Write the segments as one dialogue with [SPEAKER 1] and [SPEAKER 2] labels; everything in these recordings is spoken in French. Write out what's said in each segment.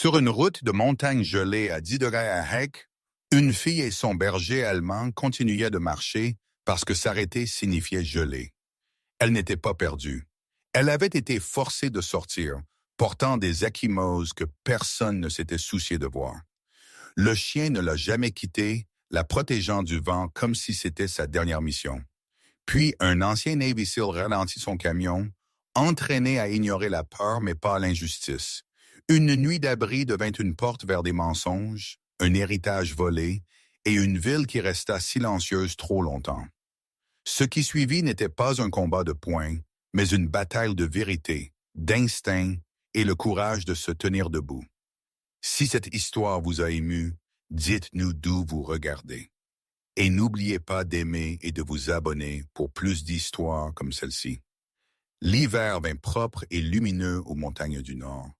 [SPEAKER 1] Sur une route de montagne gelée à 10 degrés à Heck, une fille et son berger allemand continuaient de marcher parce que s'arrêter signifiait geler. Elle n'était pas perdue. Elle avait été forcée de sortir, portant des ecchymoses que personne ne s'était soucié de voir. Le chien ne l'a jamais quittée, la protégeant du vent comme si c'était sa dernière mission. Puis un ancien Navy SEAL ralentit son camion, entraîné à ignorer la peur mais pas l'injustice. Une nuit d'abri devint une porte vers des mensonges, un héritage volé et une ville qui resta silencieuse trop longtemps. Ce qui suivit n'était pas un combat de poing, mais une bataille de vérité, d'instinct et le courage de se tenir debout. Si cette histoire vous a ému, dites-nous d'où vous regardez. Et n'oubliez pas d'aimer et de vous abonner pour plus d'histoires comme celle-ci. L'hiver vint propre et lumineux aux montagnes du Nord.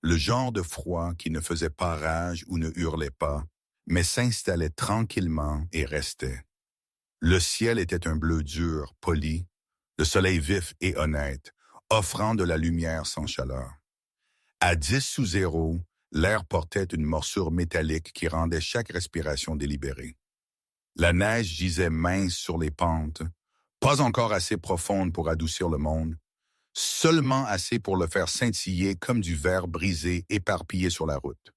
[SPEAKER 1] Le genre de froid qui ne faisait pas rage ou ne hurlait pas, mais s'installait tranquillement et restait. Le ciel était un bleu dur, poli, le soleil vif et honnête, offrant de la lumière sans chaleur. À 10 sous zéro, l'air portait une morsure métallique qui rendait chaque respiration délibérée. La neige gisait mince sur les pentes, pas encore assez profonde pour adoucir le monde, seulement assez pour le faire scintiller comme du verre brisé éparpillé sur la route.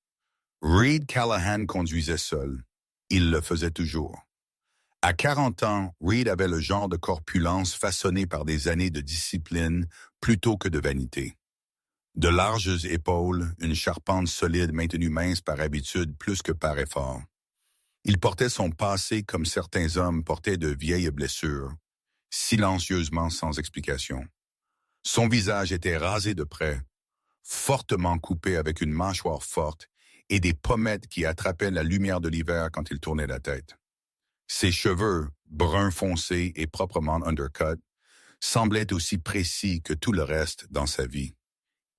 [SPEAKER 1] Reed Callahan conduisait seul. Il le faisait toujours. À 40 ans, Reed avait le genre de corpulence façonné par des années de discipline plutôt que de vanité. De larges épaules, une charpente solide maintenue mince par habitude plus que par effort. Il portait son passé comme certains hommes portaient de vieilles blessures, silencieusement sans explication. Son visage était rasé de près, fortement coupé avec une mâchoire forte et des pommettes qui attrapaient la lumière de l'hiver quand il tournait la tête. Ses cheveux, bruns foncés et proprement undercut, semblaient aussi précis que tout le reste dans sa vie.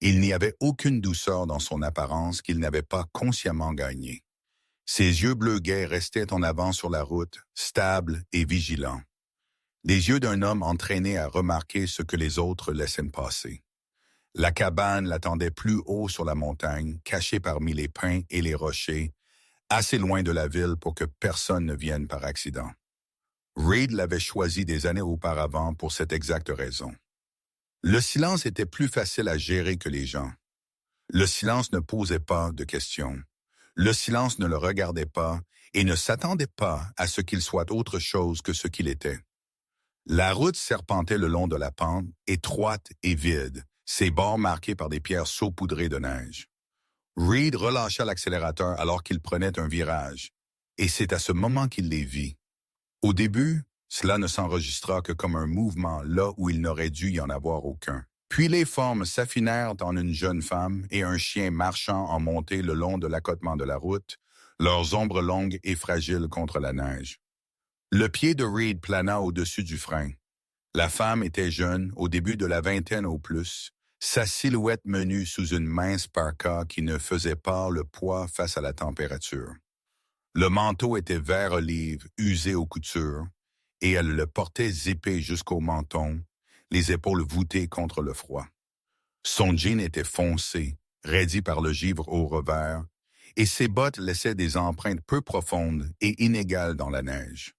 [SPEAKER 1] Il n'y avait aucune douceur dans son apparence qu'il n'avait pas consciemment gagnée. Ses yeux bleus gais restaient en avant sur la route, stables et vigilants. Les yeux d'un homme entraîné à remarquer ce que les autres laissaient passer. La cabane l'attendait plus haut sur la montagne, cachée parmi les pins et les rochers, assez loin de la ville pour que personne ne vienne par accident. Reed l'avait choisi des années auparavant pour cette exacte raison. Le silence était plus facile à gérer que les gens. Le silence ne posait pas de questions. Le silence ne le regardait pas et ne s'attendait pas à ce qu'il soit autre chose que ce qu'il était. La route serpentait le long de la pente, étroite et vide, ses bords marqués par des pierres saupoudrées de neige. Reed relâcha l'accélérateur alors qu'il prenait un virage, et c'est à ce moment qu'il les vit. Au début, cela ne s'enregistra que comme un mouvement là où il n'aurait dû y en avoir aucun. Puis les formes s'affinèrent en une jeune femme et un chien marchant en montée le long de l'accotement de la route, leurs ombres longues et fragiles contre la neige. Le pied de Reed plana au-dessus du frein. La femme était jeune, au début de la vingtaine au plus, sa silhouette menue sous une mince parka qui ne faisait pas le poids face à la température. Le manteau était vert olive, usé aux coutures, et elle le portait zippé jusqu'au menton, les épaules voûtées contre le froid. Son jean était foncé, raidi par le givre au revers, et ses bottes laissaient des empreintes peu profondes et inégales dans la neige.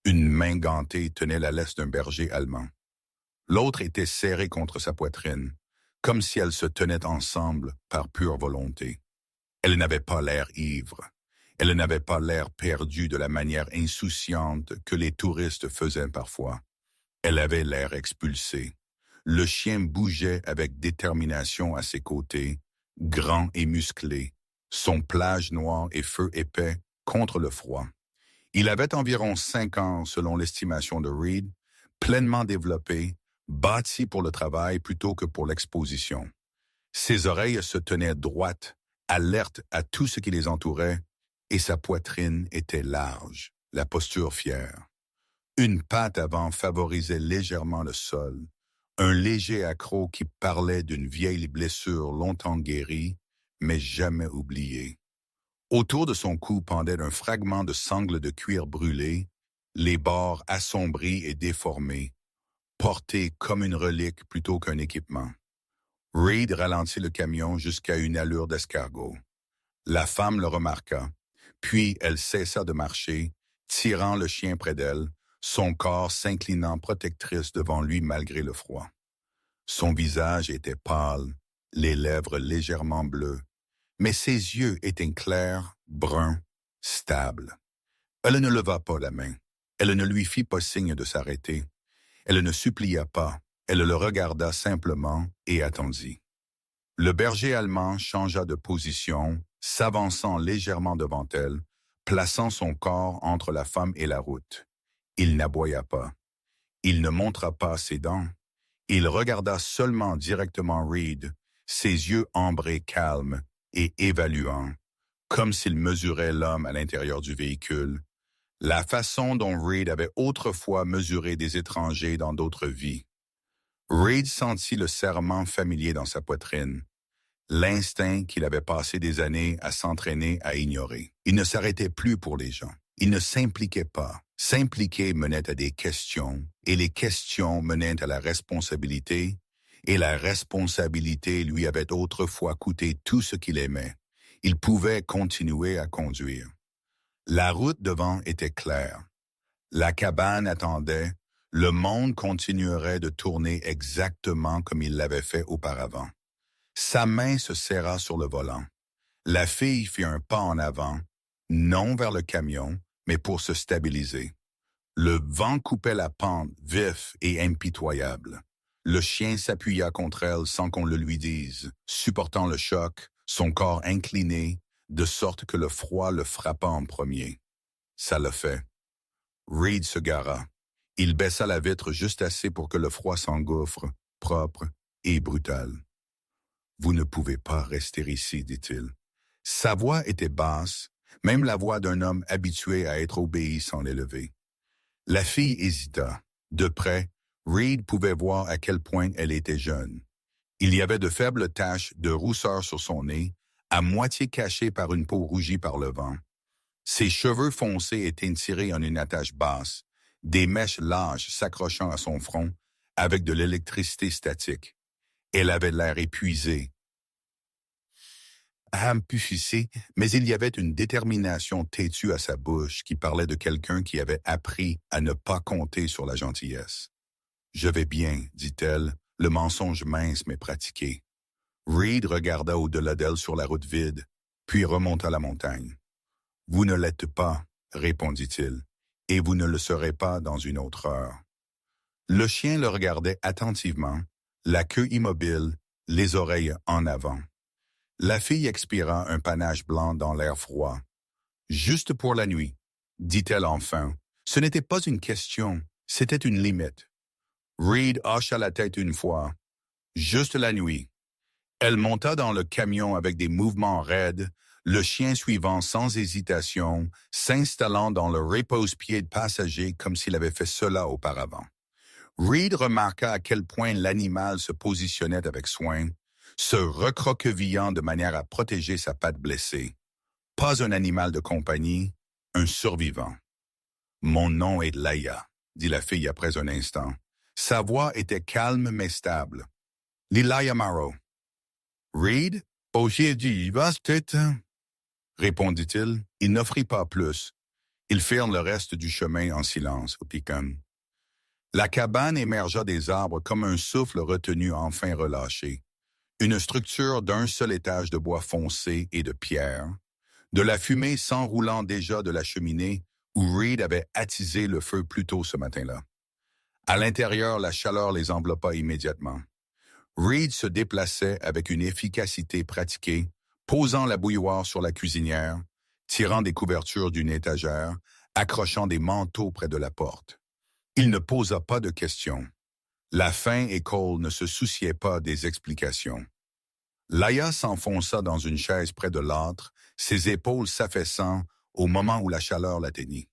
[SPEAKER 1] Une main gantée tenait la laisse d'un berger allemand. L'autre était serrée contre sa poitrine, comme si elles se tenaient ensemble par pure volonté. Elle n'avait pas l'air ivre. Elle n'avait pas l'air perdue de la manière insouciante que les touristes faisaient parfois. Elle avait l'air expulsé. Le chien bougeait avec détermination à ses côtés, grand et musclé, son pelage noir et feu épais contre le froid. Il avait environ 5 ans selon l'estimation de Reed, pleinement développé, bâti pour le travail plutôt que pour l'exposition. Ses oreilles se tenaient droites, alertes à tout ce qui les entourait, et sa poitrine était large, la posture fière. Une patte avant favorisait légèrement le sol, un léger accroc qui parlait d'une vieille blessure longtemps guérie, mais jamais oubliée. Autour de son cou pendait un fragment de sangle de cuir brûlé, les bords assombris et déformés, portés comme une relique plutôt qu'un équipement. Reed ralentit le camion jusqu'à une allure d'escargot. La femme le remarqua, puis elle cessa de marcher, tirant le chien près d'elle, son corps s'inclinant protectrice devant lui malgré le froid. Son visage était pâle, les lèvres légèrement bleues, mais ses yeux étaient clairs, bruns, stables. Elle ne leva pas la main. Elle ne lui fit pas signe de s'arrêter. Elle ne supplia pas. Elle le regarda simplement et attendit. Le berger allemand changea de position, s'avançant légèrement devant elle, plaçant son corps entre la femme et la route. Il n'aboya pas. Il ne montra pas ses dents. Il regarda seulement directement Reed, ses yeux ambrés calmes et évaluants, comme s'il mesurait l'homme à l'intérieur du véhicule, la façon dont Reed avait autrefois mesuré des étrangers dans d'autres vies. Reed sentit le serrement familier dans sa poitrine, l'instinct qu'il avait passé des années à s'entraîner à ignorer. Il ne s'arrêtait plus pour les gens. Il ne s'impliquait pas. S'impliquer menait à des questions, et les questions menaient à la responsabilité, et la responsabilité lui avait autrefois coûté tout ce qu'il aimait. Il pouvait continuer à conduire. La route devant était claire. La cabane attendait. Le monde continuerait de tourner exactement comme il l'avait fait auparavant. Sa main se serra sur le volant. La fille fit un pas en avant, non vers le camion, mais pour se stabiliser. Le vent coupait la pente, vif et impitoyable. Le chien s'appuya contre elle sans qu'on le lui dise, supportant le choc, son corps incliné, de sorte que le froid le frappa en premier. Ça le fait. Reed se gara. Il baissa la vitre juste assez pour que le froid s'engouffre, propre et brutal. « Vous ne pouvez pas rester ici, dit-il. » Sa voix était basse, même la voix d'un homme habitué à être obéi sans l'élever. La fille hésita. De près, Reed pouvait voir à quel point elle était jeune. Il y avait de faibles taches de rousseur sur son nez, à moitié cachées par une peau rougie par le vent. Ses cheveux foncés étaient tirés en une attache basse, des mèches lâches s'accrochant à son front avec de l'électricité statique. Elle avait l'air épuisée. Ampuficée, mais il y avait une détermination têtue à sa bouche qui parlait de quelqu'un qui avait appris à ne pas compter sur la gentillesse. « Je vais bien, dit-elle, le mensonge mince mais pratiqué. » Reed regarda au-delà d'elle sur la route vide, puis remonta la montagne. « Vous ne l'êtes pas, répondit-il, et vous ne le serez pas dans une autre heure. » Le chien le regardait attentivement, la queue immobile, les oreilles en avant. La fille expira un panache blanc dans l'air froid. « Juste pour la nuit, dit-elle enfin. Ce n'était pas une question, c'était une limite. Reed hocha la tête une fois. « Juste la nuit. » Elle monta dans le camion avec des mouvements raides, le chien suivant sans hésitation, s'installant dans le repose-pied de passager comme s'il avait fait cela auparavant. Reed remarqua à quel point l'animal se positionnait avec soin, se recroquevillant de manière à protéger sa patte blessée. Pas un animal de compagnie, un survivant. « Mon nom est Laïa, » dit la fille après un instant. Sa voix était calme mais stable. « Lilaya Marrow. »« Reed, j'ai dit, vas-tu? » répondit-il. Il n'offrit pas plus. Ils firent le reste du chemin en silence, au piquant. La cabane émergea des arbres comme un souffle retenu enfin relâché. Une structure d'un seul étage de bois foncé et de pierre, de la fumée s'enroulant déjà de la cheminée où Reed avait attisé le feu plus tôt ce matin-là. À l'intérieur, la chaleur les enveloppa immédiatement. Reed se déplaçait avec une efficacité pratiquée, posant la bouilloire sur la cuisinière, tirant des couvertures d'une étagère, accrochant des manteaux près de la porte. Il ne posa pas de questions. La faim et Cole ne se souciaient pas des explications. Laïa s'enfonça dans une chaise près de l'âtre, ses épaules s'affaissant au moment où la chaleur l'atteignit.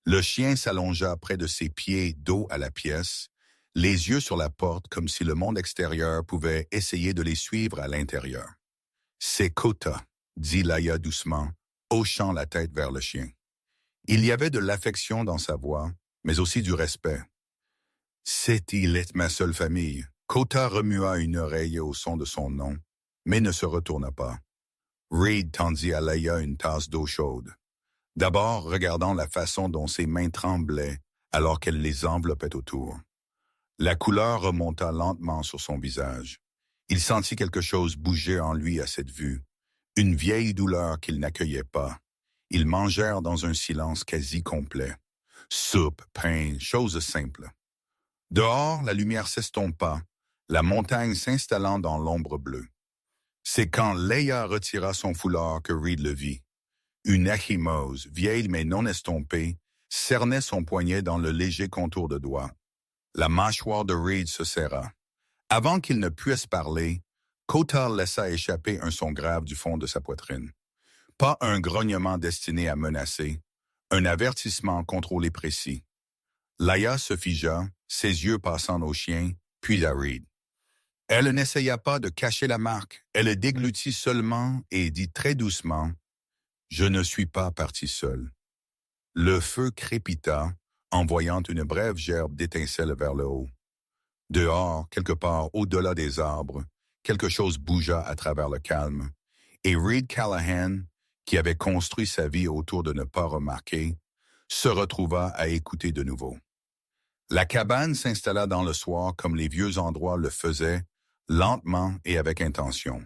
[SPEAKER 1] Le chien s'allongea près de ses pieds dos à la pièce, les yeux sur la porte comme si le monde extérieur pouvait essayer de les suivre à l'intérieur. « C'est Kota, » dit Laïa doucement, hochant la tête vers le chien. Il y avait de l'affection dans sa voix, mais aussi du respect. « Il est ma seule famille. » Kota remua une oreille au son de son nom, mais ne se retourna pas. Reed tendit à Laïa une tasse d'eau chaude. D'abord, regardant la façon dont ses mains tremblaient alors qu'elle les enveloppait autour. La couleur remonta lentement sur son visage. Il sentit quelque chose bouger en lui à cette vue, une vieille douleur qu'il n'accueillait pas. Ils mangèrent dans un silence quasi complet. Soupe, pain, choses simples. Dehors, la lumière s'estompa, la montagne s'installant dans l'ombre bleue. C'est quand Leia retira son foulard que Reed le vit. Une ecchymose, vieille mais non estompée, cernait son poignet dans le léger contour de doigt. La mâchoire de Reed se serra. Avant qu'il ne puisse parler, Kotal laissa échapper un son grave du fond de sa poitrine. Pas un grognement destiné à menacer, un avertissement contrôlé précis. Laïa se figea, ses yeux passant au chien, puis à Reed. Elle n'essaya pas de cacher la marque, elle le déglutit seulement et dit très doucement « Je ne suis pas parti seul ». Le feu crépita, envoyant une brève gerbe d'étincelles vers le haut. Dehors, quelque part au-delà des arbres, quelque chose bougea à travers le calme, et Reed Callahan, qui avait construit sa vie autour de ne pas remarquer, se retrouva à écouter de nouveau. La cabane s'installa dans le soir comme les vieux endroits le faisaient, lentement et avec intention.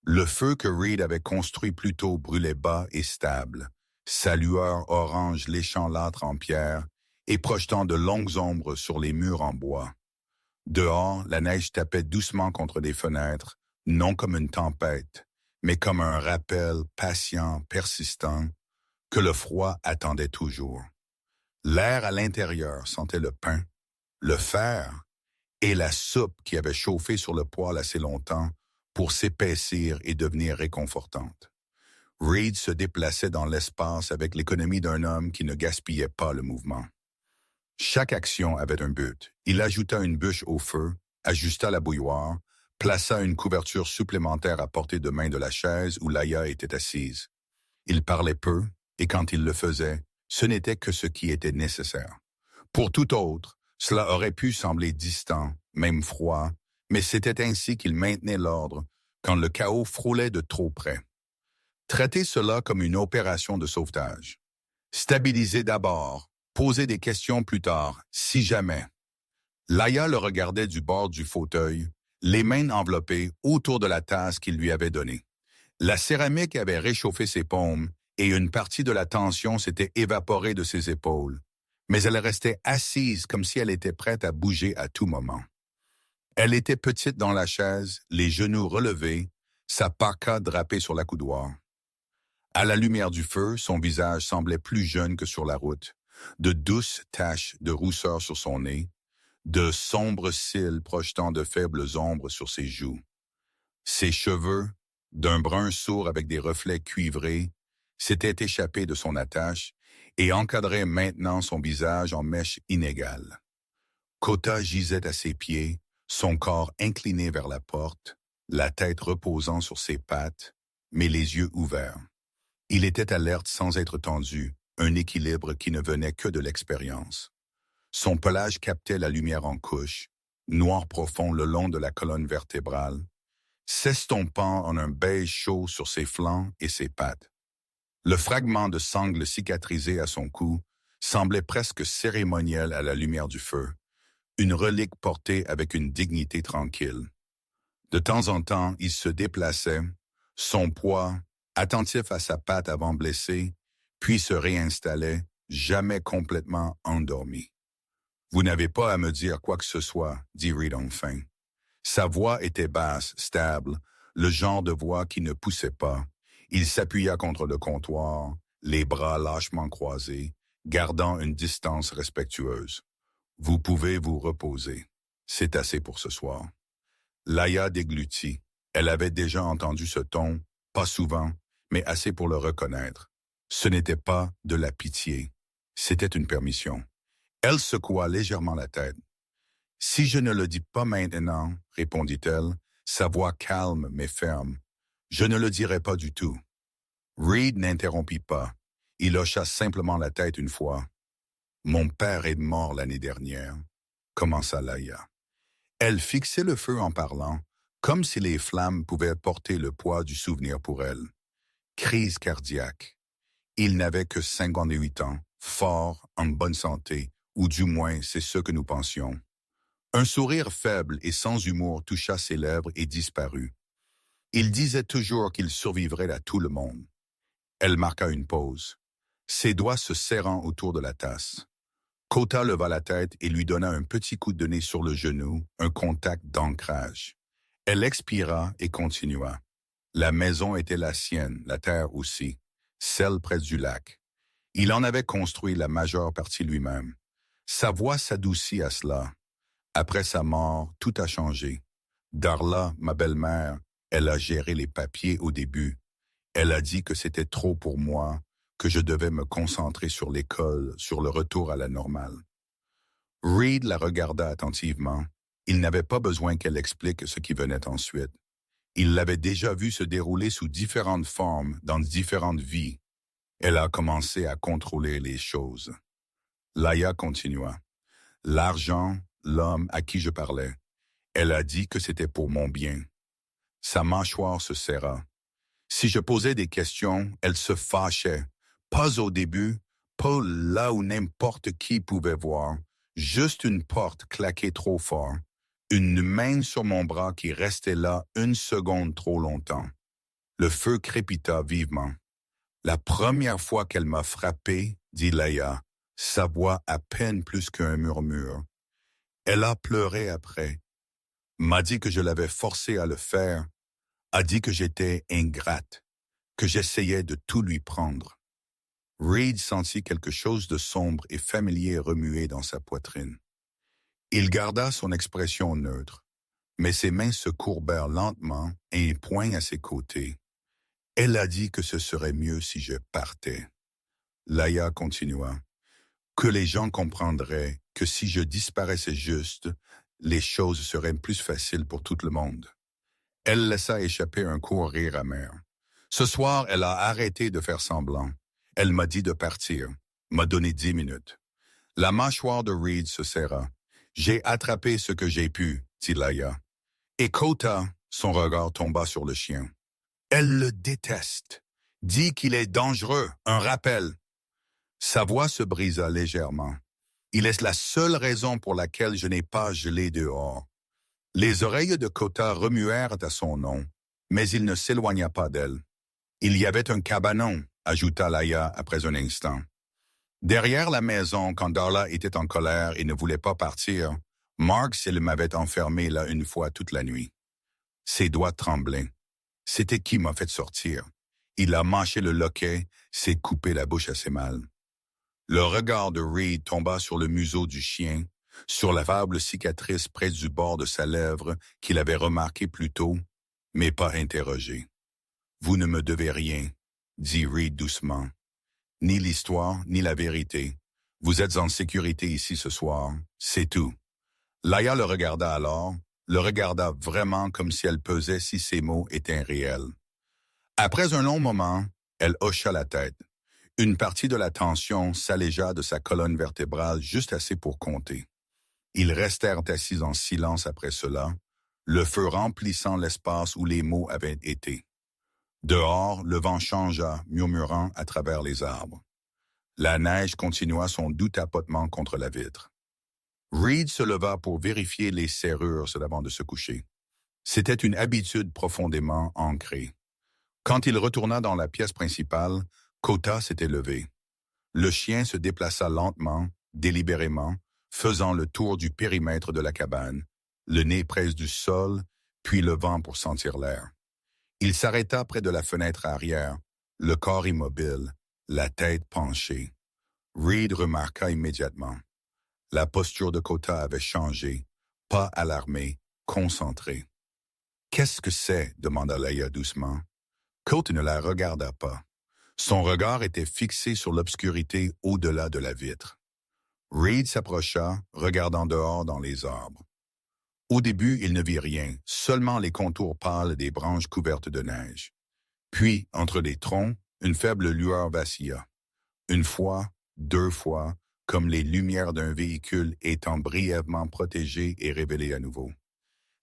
[SPEAKER 1] Le feu que Reed avait construit plus tôt brûlait bas et stable, sa lueur orange léchant l'âtre en pierre et projetant de longues ombres sur les murs en bois. Dehors, la neige tapait doucement contre les fenêtres, non comme une tempête, mais comme un rappel patient, persistant, que le froid attendait toujours. L'air à l'intérieur sentait le pain, le fer et la soupe qui avait chauffé sur le poêle assez longtemps pour s'épaissir et devenir réconfortante. Reed se déplaçait dans l'espace avec l'économie d'un homme qui ne gaspillait pas le mouvement. Chaque action avait un but. Il ajouta une bûche au feu, ajusta la bouilloire, plaça une couverture supplémentaire à portée de main de la chaise où Laïa était assise. Il parlait peu, et quand il le faisait, ce n'était que ce qui était nécessaire. Pour tout autre, cela aurait pu sembler distant, même froid, mais c'était ainsi qu'il maintenait l'ordre quand le chaos frôlait de trop près. Traiter cela comme une opération de sauvetage. Stabiliser d'abord, poser des questions plus tard, si jamais. Laïa le regardait du bord du fauteuil, les mains enveloppées autour de la tasse qu'il lui avait donnée. La céramique avait réchauffé ses paumes et une partie de la tension s'était évaporée de ses épaules, mais elle restait assise comme si elle était prête à bouger à tout moment. Elle était petite dans la chaise, les genoux relevés, sa parka drapée sur l'accoudoir. À la lumière du feu, son visage semblait plus jeune que sur la route, de douces taches de rousseur sur son nez, de sombres cils projetant de faibles ombres sur ses joues. Ses cheveux, d'un brun sourd avec des reflets cuivrés, s'étaient échappés de son attache et encadraient maintenant son visage en mèches inégales. Kota gisait à ses pieds, son corps incliné vers la porte, la tête reposant sur ses pattes, mais les yeux ouverts. Il était alerte sans être tendu, un équilibre qui ne venait que de l'expérience. Son pelage captait la lumière en couche, noir profond le long de la colonne vertébrale, s'estompant en un beige chaud sur ses flancs et ses pattes. Le fragment de sangle cicatrisé à son cou semblait presque cérémoniel à la lumière du feu, une relique portée avec une dignité tranquille. De temps en temps, il se déplaçait, son poids, attentif à sa patte avant blessée, puis se réinstallait, jamais complètement endormi. « Vous n'avez pas à me dire quoi que ce soit, » dit Reed enfin. Sa voix était basse, stable, le genre de voix qui ne poussait pas. Il s'appuya contre le comptoir, les bras lâchement croisés, gardant une distance respectueuse. « Vous pouvez vous reposer. C'est assez pour ce soir. » Laïa déglutit. Elle avait déjà entendu ce ton, pas souvent, mais assez pour le reconnaître. Ce n'était pas de la pitié, c'était une permission. Elle secoua légèrement la tête. « Si je ne le dis pas maintenant, » répondit-elle, sa voix calme mais ferme, « je ne le dirai pas du tout. » Reed n'interrompit pas. Il hocha simplement la tête une fois. « Mon père est mort l'année dernière, » commença Laïa. Elle fixait le feu en parlant, comme si les flammes pouvaient porter le poids du souvenir pour elle. Crise cardiaque. Il n'avait que 58 ans, fort, en bonne santé, ou du moins c'est ce que nous pensions. Un sourire faible et sans humour toucha ses lèvres et disparut. Il disait toujours qu'il survivrait à tout le monde. Elle marqua une pause, ses doigts se serrant autour de la tasse. Kota leva la tête et lui donna un petit coup de nez sur le genou, un contact d'ancrage. Elle expira et continua. La maison était la sienne, la terre aussi, celle près du lac. Il en avait construit la majeure partie lui-même. Sa voix s'adoucit à cela. Après sa mort, tout a changé. Darla, ma belle-mère, elle a géré les papiers au début. Elle a dit que c'était trop pour moi, que je devais me concentrer sur l'école, sur le retour à la normale. Reed la regarda attentivement. Il n'avait pas besoin qu'elle explique ce qui venait ensuite. Il l'avait déjà vu se dérouler sous différentes formes, dans différentes vies. Elle a commencé à contrôler les choses. Laïa continua. L'argent, l'homme à qui je parlais. Elle a dit que c'était pour mon bien. Sa mâchoire se serra. Si je posais des questions, elle se fâchait. Pas au début, pas là où n'importe qui pouvait voir. Juste une porte claquée trop fort. Une main sur mon bras qui restait là une seconde trop longtemps. Le feu crépita vivement. La première fois qu'elle m'a frappé, dit Laïa, sa voix à peine plus qu'un murmure. Elle a pleuré après. M'a dit que je l'avais forcée à le faire. A dit que j'étais ingrate, que j'essayais de tout lui prendre. Reed sentit quelque chose de sombre et familier remuer dans sa poitrine. Il garda son expression neutre, mais ses mains se courbèrent lentement et un poing à ses côtés. Elle a dit que ce serait mieux si je partais. Laïa continua. Que les gens comprendraient que si je disparaissais juste, les choses seraient plus faciles pour tout le monde. Elle laissa échapper un court rire amer. Ce soir, elle a arrêté de faire semblant. Elle m'a dit de partir, m'a donné 10 minutes. La mâchoire de Reed se serra. J'ai attrapé ce que j'ai pu, dit Laïa. Et Kota, son regard tomba sur le chien. Elle le déteste. Dit qu'il est dangereux, un rappel. Sa voix se brisa légèrement. Il est la seule raison pour laquelle je n'ai pas gelé dehors. Les oreilles de Kota remuèrent à son nom, mais il ne s'éloigna pas d'elle. Il y avait un cabanon, ajouta Laïa après un instant. Derrière la maison, quand Darla était en colère et ne voulait pas partir, Marks m'avait enfermé là une fois toute la nuit. Ses doigts tremblaient. C'était qui m'a fait sortir. Il a mâché le loquet, s'est coupé la bouche assez mal. Le regard de Reed tomba sur le museau du chien, sur la faible cicatrice près du bord de sa lèvre qu'il avait remarqué plus tôt, mais pas interrogé. « Vous ne me devez rien, » dit Reed doucement. « Ni l'histoire, ni la vérité. Vous êtes en sécurité ici ce soir, c'est tout. » Laïa le regarda alors, le regarda vraiment comme si elle pesait si ces mots étaient réels. Après un long moment, elle hocha la tête. Une partie de la tension s'allégea de sa colonne vertébrale juste assez pour compter. Ils restèrent assis en silence après cela, le feu remplissant l'espace où les mots avaient été. Dehors, le vent changea, murmurant à travers les arbres. La neige continua son doux tapotement contre la vitre. Reed se leva pour vérifier les serrures avant de se coucher. C'était une habitude profondément ancrée. Quand il retourna dans la pièce principale, Kota s'était levé. Le chien se déplaça lentement, délibérément, faisant le tour du périmètre de la cabane, le nez près du sol, puis le vent pour sentir l'air. Il s'arrêta près de la fenêtre arrière, le corps immobile, la tête penchée. Reed remarqua immédiatement. La posture de Kota avait changé, pas alarmé, concentré. « Qu'est-ce que c'est ?» demanda Laïa doucement. Kota ne la regarda pas. Son regard était fixé sur l'obscurité au-delà de la vitre. Reed s'approcha, regardant dehors dans les arbres. Au début, il ne vit rien, seulement les contours pâles des branches couvertes de neige. Puis, entre les troncs, une faible lueur vacilla. Une fois, 2 fois, comme les lumières d'un véhicule étant brièvement protégées et révélées à nouveau.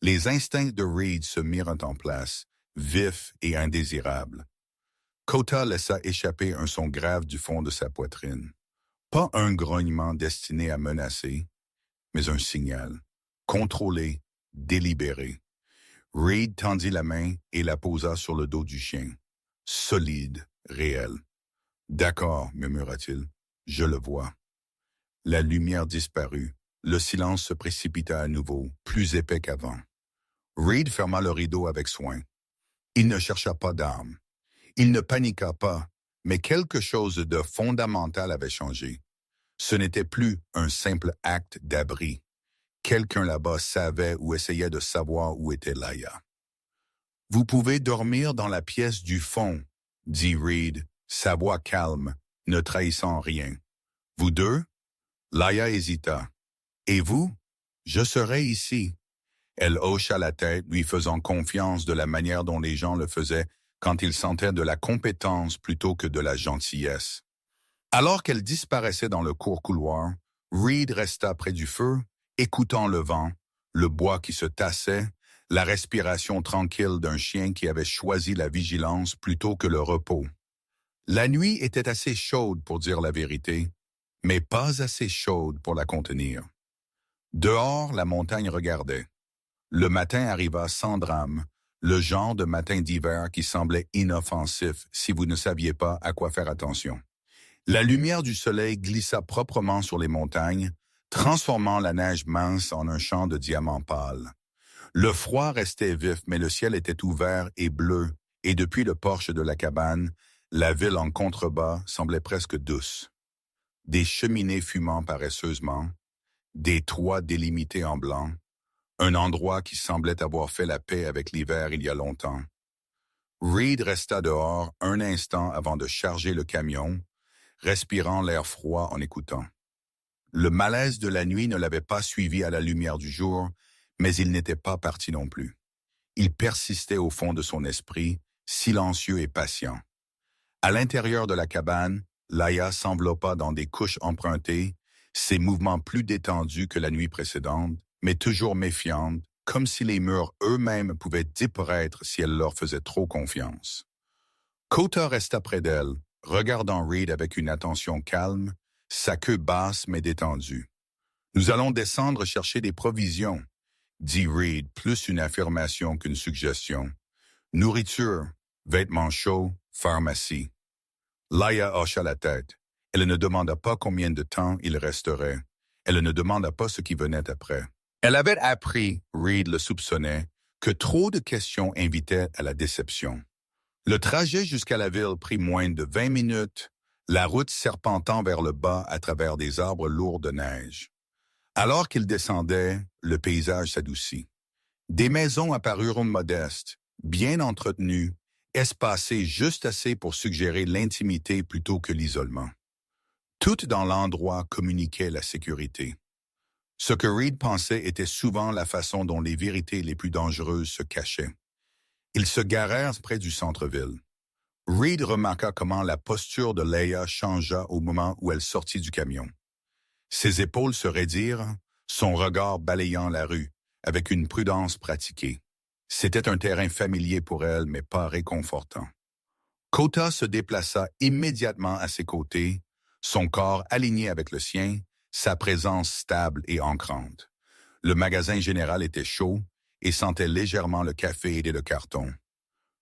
[SPEAKER 1] Les instincts de Reed se mirent en place, vifs et indésirables. Kota laissa échapper un son grave du fond de sa poitrine. Pas un grognement destiné à menacer, mais un signal. Contrôlé, délibéré. Reed tendit la main et la posa sur le dos du chien. Solide, réel. D'accord, murmura-t-il. Je le vois. La lumière disparut. Le silence se précipita à nouveau, plus épais qu'avant. Reed ferma le rideau avec soin. Il ne chercha pas d'armes. Il ne paniqua pas, mais quelque chose de fondamental avait changé. Ce n'était plus un simple acte d'abri. Quelqu'un là-bas savait ou essayait de savoir où était Laia. « Vous pouvez dormir dans la pièce du fond, » dit Reed, sa voix calme, ne trahissant rien. « Vous deux? » Laia hésita. « Et vous? »« Je serai ici. » Elle hocha la tête, lui faisant confiance de la manière dont les gens le faisaient quand ils sentaient de la compétence plutôt que de la gentillesse. Alors qu'elle disparaissait dans le court couloir, Reed resta près du feu, écoutant le vent, le bois qui se tassait, la respiration tranquille d'un chien qui avait choisi la vigilance plutôt que le repos. La nuit était assez chaude pour dire la vérité, mais pas assez chaude pour la contenir. Dehors, la montagne regardait. Le matin arriva sans drame, le genre de matin d'hiver qui semblait inoffensif si vous ne saviez pas à quoi faire attention. La lumière du soleil glissa proprement sur les montagnes, transformant la neige mince en un champ de diamants pâles. Le froid restait vif, mais le ciel était ouvert et bleu, et depuis le porche de la cabane, la ville en contrebas semblait presque douce. Des cheminées fumant paresseusement, des toits délimités en blanc, un endroit qui semblait avoir fait la paix avec l'hiver il y a longtemps. Reed resta dehors un instant avant de charger le camion, respirant l'air froid en écoutant. Le malaise de la nuit ne l'avait pas suivi à la lumière du jour, mais il n'était pas parti non plus. Il persistait au fond de son esprit, silencieux et patient. À l'intérieur de la cabane, Laia s'enveloppa dans des couches empruntées, ses mouvements plus détendus que la nuit précédente, mais toujours méfiante, comme si les murs eux-mêmes pouvaient disparaître si elle leur faisait trop confiance. Kota resta près d'elle, regardant Reed avec une attention calme, sa queue basse mais détendue. « Nous allons descendre chercher des provisions, » dit Reed, plus une affirmation qu'une suggestion. « Nourriture, vêtements chauds, pharmacie. » Laia hocha la tête. Elle ne demanda pas combien de temps il resterait. Elle ne demanda pas ce qui venait après. Elle avait appris, Reed le soupçonnait, que trop de questions invitaient à la déception. Le trajet jusqu'à la ville prit moins de 20 minutes, la route serpentant vers le bas à travers des arbres lourds de neige. Alors qu'ils descendaient, le paysage s'adoucit. Des maisons apparurent modestes, bien entretenues, espacées juste assez pour suggérer l'intimité plutôt que l'isolement. Toutes dans l'endroit communiquaient la sécurité. Ce que Reed pensait était souvent la façon dont les vérités les plus dangereuses se cachaient. Ils se garèrent près du centre-ville. Reed remarqua comment la posture de Laia changea au moment où elle sortit du camion. Ses épaules se raidirent, son regard balayant la rue, avec une prudence pratiquée. C'était un terrain familier pour elle, mais pas réconfortant. Kota se déplaça immédiatement à ses côtés, son corps aligné avec le sien, sa présence stable et ancrante. Le magasin général était chaud et sentait légèrement le café et le carton.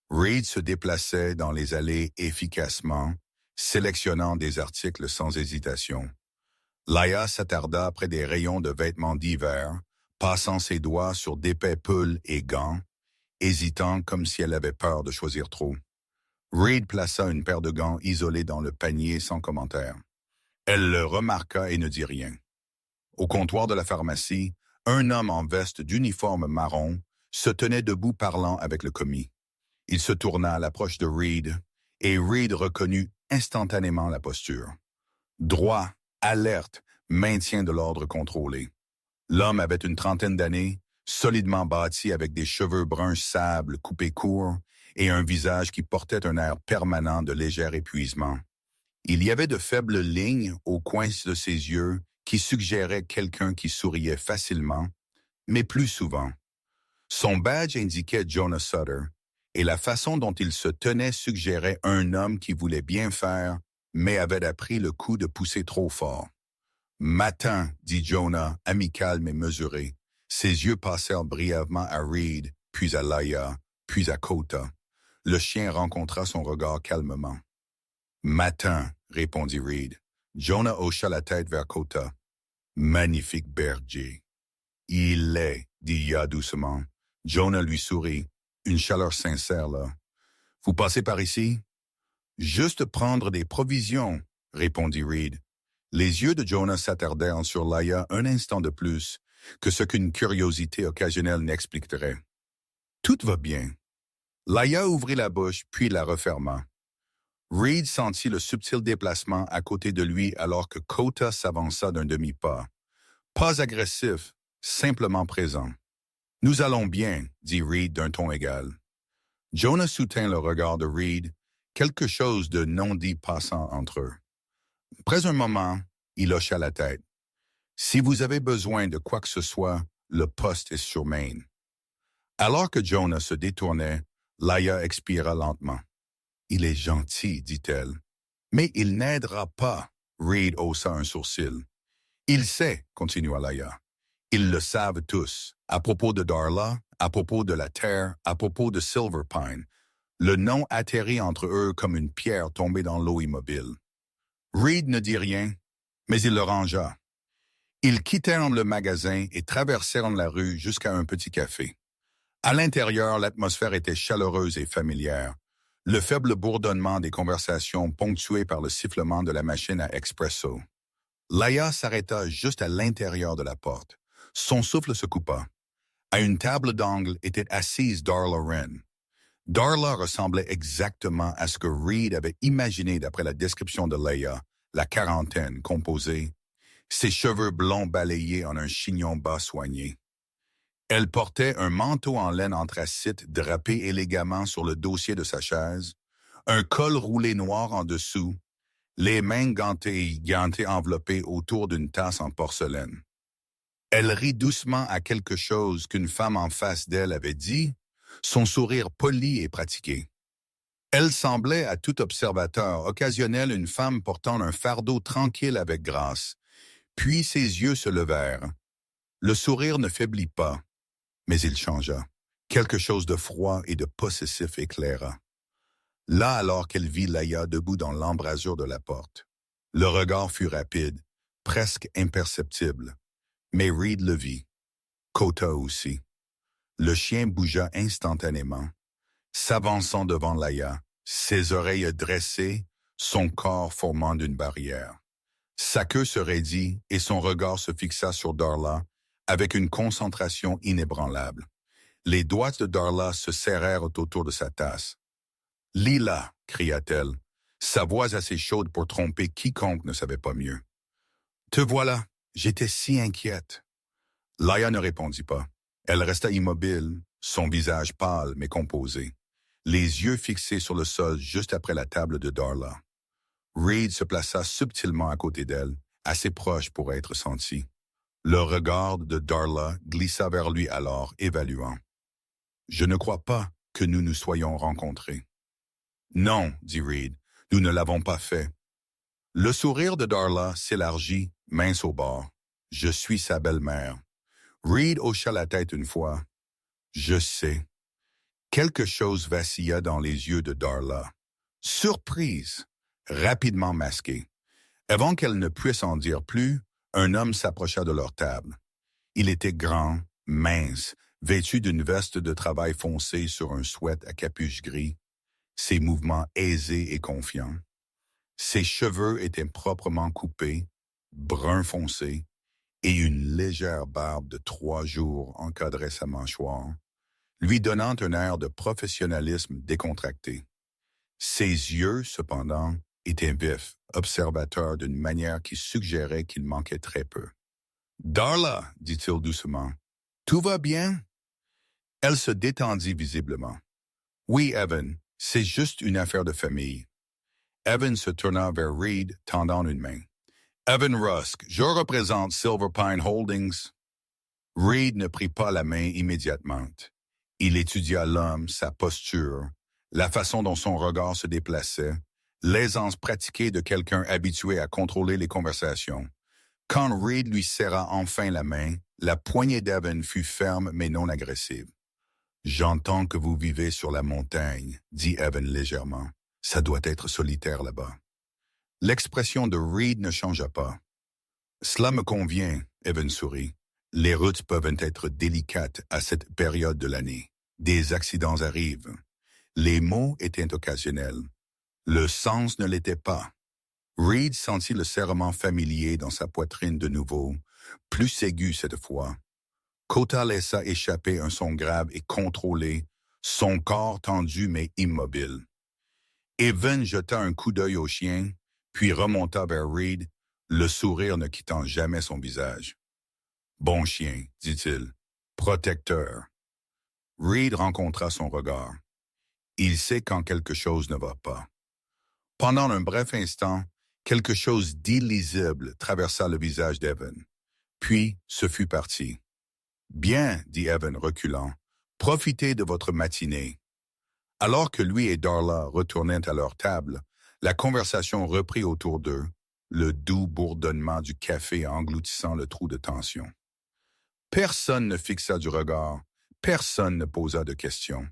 [SPEAKER 1] Reed se déplaçait dans les allées efficacement, sélectionnant des articles sans hésitation. Laia s'attarda près des rayons de vêtements d'hiver, passant ses doigts sur d'épais pulls et gants, hésitant comme si elle avait peur de choisir trop. Reed plaça une paire de gants isolés dans le panier sans commentaire. Elle le remarqua et ne dit rien. Au comptoir de la pharmacie, un homme en veste d'uniforme marron se tenait debout parlant avec le commis. Il se tourna à l'approche de Reed, et Reed reconnut instantanément la posture. Droit, alerte, maintien de l'ordre contrôlé. L'homme avait une trentaine d'années, solidement bâti avec des cheveux bruns sable coupés courts et un visage qui portait un air permanent de léger épuisement. Il y avait de faibles lignes au coin de ses yeux qui suggéraient quelqu'un qui souriait facilement, mais plus souvent. Son badge indiquait Jonah Sutter, et la façon dont il se tenait suggérait un homme qui voulait bien faire, mais avait appris le coup de pousser trop fort. « Matin », dit Jonah, amical mais mesuré. Ses yeux passèrent brièvement à Reed, puis à Laia, puis à Kota. Le chien rencontra son regard calmement. « Matin », répondit Reed. Jonah hocha la tête vers Kota. « Magnifique berger. »« Il l'est », dit Ya doucement. Jonah lui sourit. Une chaleur sincère, là. « Vous passez par ici? »« Juste prendre des provisions, » répondit Reed. Les yeux de Jonah s'attardèrent sur Laia un instant de plus que ce qu'une curiosité occasionnelle n'expliquerait. « Tout va bien. » Laia ouvrit la bouche, puis la referma. Reed sentit le subtil déplacement à côté de lui alors que Kota s'avança d'un demi-pas. Pas agressif, simplement présent. « Nous allons bien, » dit Reed d'un ton égal. Jonah soutint le regard de Reed, quelque chose de non dit passant entre eux. Après un moment, il hocha la tête. « Si vous avez besoin de quoi que ce soit, le poste est sur Main. » Alors que Jonah se détournait, Laia expira lentement. « Il est gentil, dit-elle. »« Mais il n'aidera pas. » Reed haussa un sourcil. « Il sait, » continua Laia. « Ils le savent tous. À propos de Darla, à propos de la Terre, à propos de Silverpine. Le nom atterrit entre eux comme une pierre tombée dans l'eau immobile. » Reed ne dit rien, mais il le rangea. Ils quittèrent le magasin et traversèrent la rue jusqu'à un petit café. À l'intérieur, l'atmosphère était chaleureuse et familière. Le faible bourdonnement des conversations ponctué par le sifflement de la machine à expresso. Laia s'arrêta juste à l'intérieur de la porte. Son souffle se coupa. À une table d'angle était assise Darla Wren. Darla ressemblait exactement à ce que Reed avait imaginé d'après la description de Laia, la quarantaine composée, ses cheveux blonds balayés en un chignon bas soigné. Elle portait un manteau en laine anthracite drapé élégamment sur le dossier de sa chaise, un col roulé noir en dessous, les mains gantées enveloppées autour d'une tasse en porcelaine. Elle rit doucement à quelque chose qu'une femme en face d'elle avait dit, son sourire poli et pratiqué. Elle semblait à tout observateur occasionnel une femme portant un fardeau tranquille avec grâce. Puis ses yeux se levèrent. Le sourire ne faiblit pas, mais il changea. Quelque chose de froid et de possessif éclaira. Là alors qu'elle vit Laia debout dans l'embrasure de la porte. Le regard fut rapide, presque imperceptible. Mais Reed le vit. Kota aussi. Le chien bougea instantanément, s'avançant devant Laia, ses oreilles dressées, son corps formant une barrière. Sa queue se raidit et son regard se fixa sur Darla avec une concentration inébranlable. Les doigts de Darla se serrèrent autour de sa tasse. « Lila » cria-t-elle, sa voix assez chaude pour tromper quiconque ne savait pas mieux. « Te voilà, j'étais si inquiète. » Laia ne répondit pas. Elle resta immobile, son visage pâle mais composé, les yeux fixés sur le sol juste après la table de Darla. Reed se plaça subtilement à côté d'elle, assez proche pour être senti. Le regard de Darla glissa vers lui alors, évaluant. « Je ne crois pas que nous nous soyons rencontrés. »« Non, » dit Reed, « nous ne l'avons pas fait. » Le sourire de Darla s'élargit, mince au bord. « Je suis sa belle-mère. » Reed hocha la tête une fois. « Je sais. » Quelque chose vacilla dans les yeux de Darla. Surprise, rapidement masquée. Avant qu'elle ne puisse en dire plus, un homme s'approcha de leur table. Il était grand, mince, vêtu d'une veste de travail foncée sur un sweat à capuche gris, ses mouvements aisés et confiants. Ses cheveux étaient proprement coupés, brun foncé, et une légère barbe de 3 jours encadrait sa mâchoire, lui donnant un air de professionnalisme décontracté. Ses yeux, cependant, étaient vifs, observateurs d'une manière qui suggérait qu'il manquait très peu. « Darla, » dit-il doucement, « tout va bien? » Elle se détendit visiblement. « Oui, Evan, c'est juste une affaire de famille. » Evan se tourna vers Reed, tendant une main. « Evan Rusk, je représente Silverpine Holdings. » Reed ne prit pas la main immédiatement. Il étudia l'homme, sa posture, la façon dont son regard se déplaçait, l'aisance pratiquée de quelqu'un habitué à contrôler les conversations. Quand Reed lui serra enfin la main, la poignée d'Evan fut ferme mais non agressive. « J'entends que vous vivez sur la montagne, » dit Evan légèrement. « Ça doit être solitaire là-bas. » L'expression de Reed ne changea pas. « Cela me convient, » Evan sourit. « Les routes peuvent être délicates à cette période de l'année. Des accidents arrivent. » Les mots étaient occasionnels. Le sens ne l'était pas. Reed sentit le serrement familier dans sa poitrine de nouveau, plus aigu cette fois. Kota laissa échapper un son grave et contrôlé, son corps tendu mais immobile. Evan jeta un coup d'œil au chien, puis remonta vers Reed, le sourire ne quittant jamais son visage. « Bon chien, » dit-il, « protecteur. » Reed rencontra son regard. Il sait quand quelque chose ne va pas. Pendant un bref instant, quelque chose d'illisible traversa le visage d'Evan. Puis, ce fut parti. « Bien, » dit Evan reculant, « profitez de votre matinée. » Alors que lui et Darla retournaient à leur table, la conversation reprit autour d'eux, le doux bourdonnement du café engloutissant le trou de tension. Personne ne fixa du regard, personne ne posa de questions.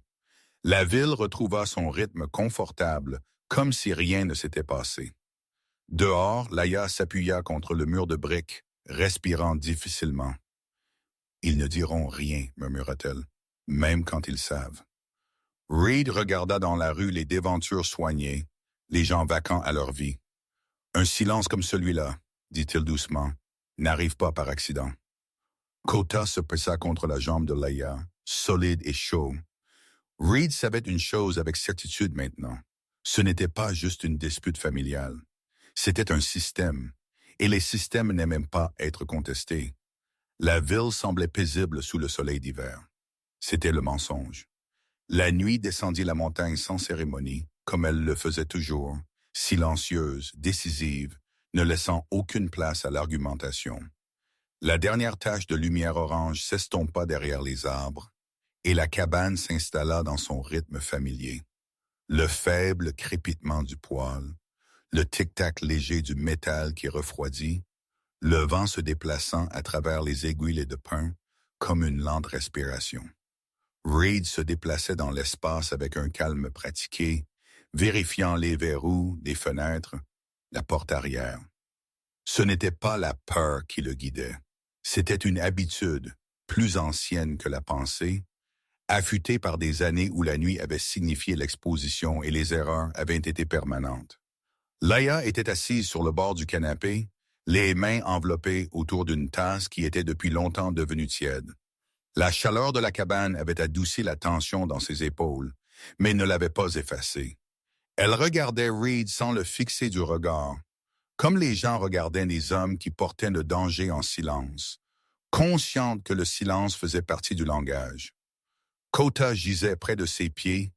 [SPEAKER 1] La ville retrouva son rythme confortable, comme si rien ne s'était passé. Dehors, Laïa s'appuya contre le mur de briques, respirant difficilement. « Ils ne diront rien, » murmura-t-elle, « même quand ils savent. » Reed regarda dans la rue les déventures soignées, les gens vacants à leur vie. « Un silence comme celui-là, » dit-il doucement, « n'arrive pas par accident. » Kota se pressa contre la jambe de Laïa, solide et chaud. Reed savait une chose avec certitude maintenant. Ce n'était pas juste une dispute familiale. C'était un système, et les systèmes n'aimaient pas être contestés. La ville semblait paisible sous le soleil d'hiver. C'était le mensonge. La nuit descendit la montagne sans cérémonie, comme elle le faisait toujours, silencieuse, décisive, ne laissant aucune place à l'argumentation. La dernière tache de lumière orange s'estompa derrière les arbres, et la cabane s'installa dans son rythme familier. Le faible crépitement du poêle, le tic-tac léger du métal qui refroidit, le vent se déplaçant à travers les aiguilles de pin comme une lente respiration. Reed se déplaçait dans l'espace avec un calme pratiqué, vérifiant les verrous des fenêtres, la porte arrière. Ce n'était pas la peur qui le guidait. C'était une habitude, plus ancienne que la pensée, affûtée par des années où la nuit avait signifié l'exposition et les erreurs avaient été permanentes. Laïa était assise sur le bord du canapé, les mains enveloppées autour d'une tasse qui était depuis longtemps devenue tiède. La chaleur de la cabane avait adouci la tension dans ses épaules, mais ne l'avait pas effacée. Elle regardait Reed sans le fixer du regard, comme les gens regardaient les hommes qui portaient le danger en silence, consciente que le silence faisait partie du langage. Kota gisait près de ses pieds,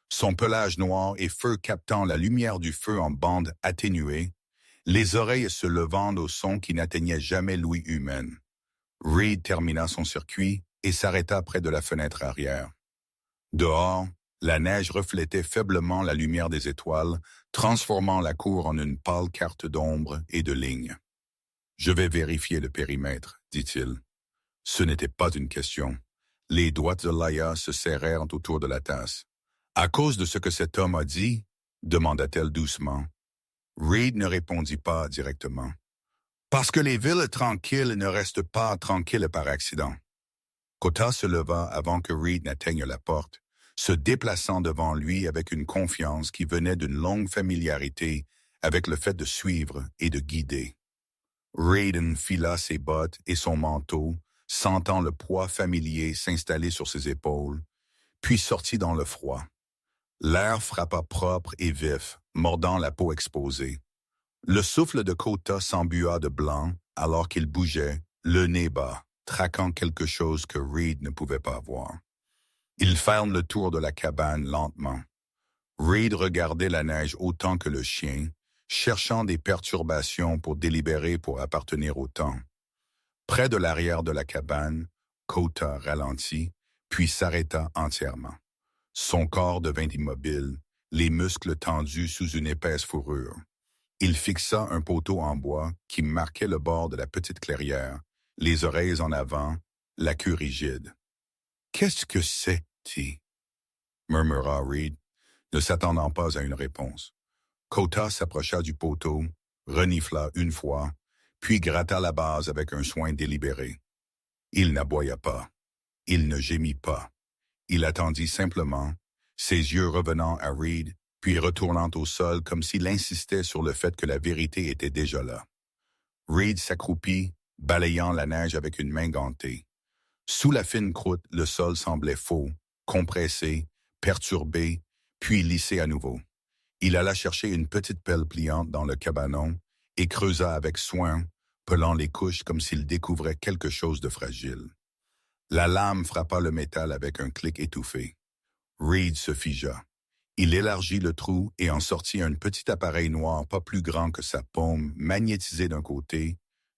[SPEAKER 1] son pelage noir et feu captant la lumière du feu en bande atténuée, les oreilles se levant au son qui n'atteignait jamais l'ouïe humaine. Reed termina son circuit et s'arrêta près de la fenêtre arrière. Dehors, la neige reflétait faiblement la lumière des étoiles, transformant la cour en une pâle carte d'ombre et de lignes. « Je vais vérifier le périmètre, » dit-il. Ce n'était pas une question. Les doigts de Laïa se serrèrent autour de la tasse. « À cause de ce que cet homme a dit ?» demanda-t-elle doucement. Reed ne répondit pas directement. « Parce que les villes tranquilles ne restent pas tranquilles par accident. » Kota se leva avant que Reed n'atteigne la porte, se déplaçant devant lui avec une confiance qui venait d'une longue familiarité avec le fait de suivre et de guider. Reed enfila ses bottes et son manteau, sentant le poids familier s'installer sur ses épaules, puis sortit dans le froid. L'air frappa propre et vif, mordant la peau exposée. Le souffle de Kota s'embua de blanc alors qu'il bougeait, le nez bas, traquant quelque chose que Reed ne pouvait pas voir. Ils firent le tour de la cabane lentement. Reed regardait la neige autant que le chien, cherchant des perturbations pour délibérer pour appartenir au temps. Près de l'arrière de la cabane, Kota ralentit, puis s'arrêta entièrement. Son corps devint immobile, les muscles tendus sous une épaisse fourrure. Il fixa un poteau en bois qui marquait le bord de la petite clairière, les oreilles en avant, la queue rigide. « Qu'est-ce que c'est, T? » murmura Reed, ne s'attendant pas à une réponse. Kota s'approcha du poteau, renifla une fois, puis gratta la base avec un soin délibéré. Il n'aboya pas. Il ne gémit pas. Il attendit simplement, ses yeux revenant à Reed, puis retournant au sol comme s'il insistait sur le fait que la vérité était déjà là. Reed s'accroupit, balayant la neige avec une main gantée. Sous la fine croûte, le sol semblait faux, compressé, perturbé, puis lissé à nouveau. Il alla chercher une petite pelle pliante dans le cabanon et creusa avec soin, pelant les couches comme s'il découvrait quelque chose de fragile. La lame frappa le métal avec un clic étouffé. Reed se figea. Il élargit le trou et en sortit un petit appareil noir pas plus grand que sa paume, magnétisé d'un côté,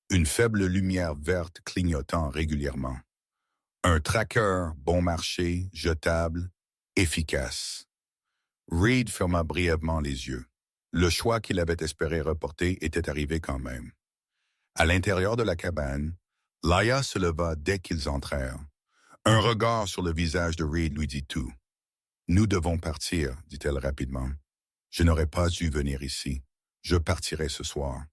[SPEAKER 1] une faible lumière verte clignotant régulièrement. Un tracker bon marché, jetable, efficace. Reed ferma brièvement les yeux. Le choix qu'il avait espéré reporter était arrivé quand même. À l'intérieur de la cabane, Laia se leva dès qu'ils entrèrent. Un regard sur le visage de Reed lui dit tout. « Nous devons partir, dit-elle rapidement. Je n'aurais pas dû venir ici. Je partirai ce soir. »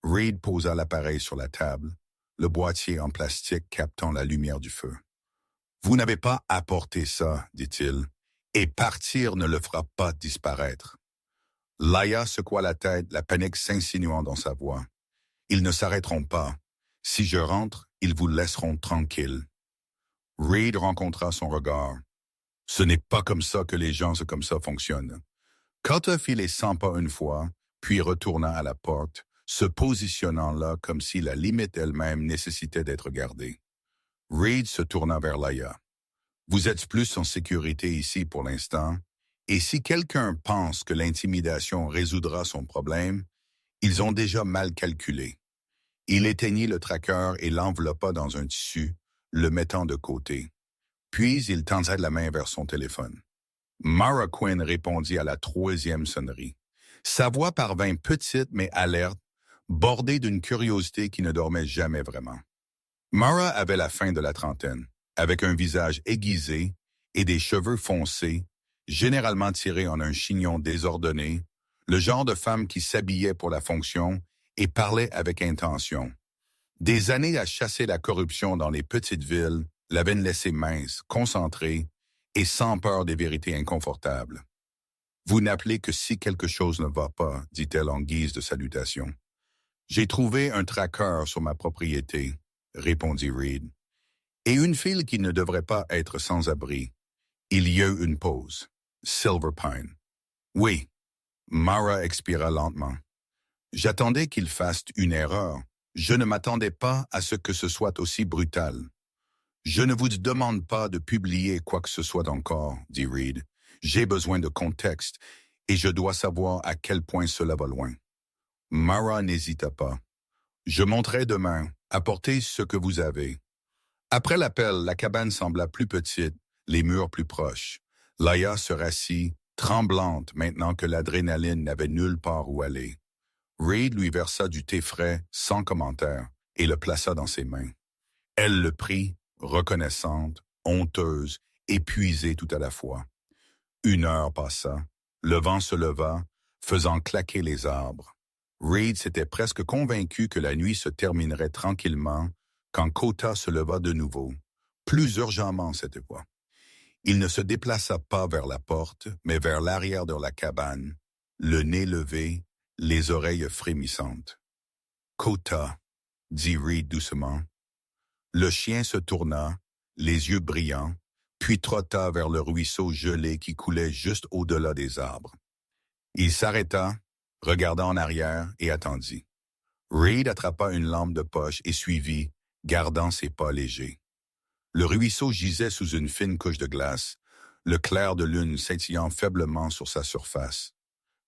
[SPEAKER 1] Reed posa l'appareil sur la table, le boîtier en plastique captant la lumière du feu. « Vous n'avez pas apporté ça, dit-il, et partir ne le fera pas disparaître. » Laia secoua la tête, la panique s'insinuant dans sa voix. « Ils ne s'arrêteront pas. Si je rentre, ils vous laisseront tranquille. » Reed rencontra son regard. « Ce n'est pas comme ça que les gens comme ça fonctionnent. » Kota fit les 100 pas une fois, puis retourna à la porte, se positionnant là comme si la limite elle-même nécessitait d'être gardée. Reed se tourna vers Laia. « Vous êtes plus en sécurité ici pour l'instant, et si quelqu'un pense que l'intimidation résoudra son problème, ils ont déjà mal calculé. » Il éteignit le tracker et l'enveloppa dans un tissu, le mettant de côté. Puis il tendit la main vers son téléphone. Mara Quinn répondit à la 3e sonnerie. Sa voix parvint petite mais alerte, bordée d'une curiosité qui ne dormait jamais vraiment. Mara avait la fin de la trentaine, avec un visage aiguisé et des cheveux foncés, généralement tirés en un chignon désordonné, le genre de femme qui s'habillait pour la fonction et parlait avec intention. Des années à chasser la corruption dans les petites villes l'avaient laissée mince, concentrée et sans peur des vérités inconfortables. « Vous n'appelez que si quelque chose ne va pas, » dit-elle en guise de salutation. « J'ai trouvé un tracker sur ma propriété, » répondit Reed. « Et une file qui ne devrait pas être sans abri. Il y a eu une pause. Silver Pine. »« Oui. » Mara expira lentement. « J'attendais qu'il fasse une erreur. Je ne m'attendais pas à ce que ce soit aussi brutal. »« Je ne vous demande pas de publier quoi que ce soit encore, » dit Reed. « J'ai besoin de contexte et je dois savoir à quel point cela va loin. » Mara n'hésita pas. « Je monterai demain. Apportez ce que vous avez. » Après l'appel, la cabane sembla plus petite, les murs plus proches. Laia se rassit, tremblante maintenant que l'adrénaline n'avait nulle part où aller. Reed lui versa du thé frais, sans commentaire, et le plaça dans ses mains. Elle le prit, reconnaissante, honteuse, épuisée tout à la fois. 1 heure passa, le vent se leva, faisant claquer les arbres. Reed s'était presque convaincu que la nuit se terminerait tranquillement quand Kota se leva de nouveau, plus urgemment cette fois. Il ne se déplaça pas vers la porte, mais vers l'arrière de la cabane, le nez levé, les oreilles frémissantes. « Kota » dit Reed doucement. Le chien se tourna, les yeux brillants, puis trotta vers le ruisseau gelé qui coulait juste au-delà des arbres. Il s'arrêta, regarda en arrière et attendit. Reed attrapa une lampe de poche et suivit, gardant ses pas légers. Le ruisseau gisait sous une fine couche de glace, le clair de lune scintillant faiblement sur sa surface.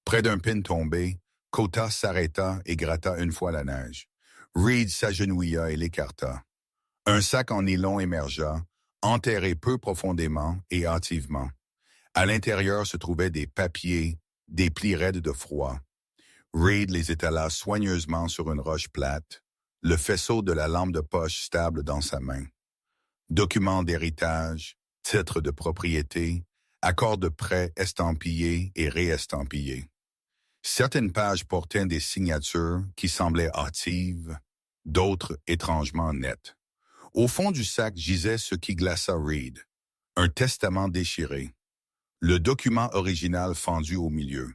[SPEAKER 1] Près d'un pin tombé, Kota s'arrêta et gratta une fois la neige. Reed s'agenouilla et l'écarta. Un sac en nylon émergea, enterré peu profondément et hâtivement. À l'intérieur se trouvaient des papiers, des plis raides de froid. Reed les étala soigneusement sur une roche plate, le faisceau de la lampe de poche stable dans sa main. Documents d'héritage, titres de propriété, accords de prêt estampillés et réestampillés. Certaines pages portaient des signatures qui semblaient hâtives, d'autres étrangement nettes. Au fond du sac gisait ce qui glaça Reed, un testament déchiré, le document original fendu au milieu,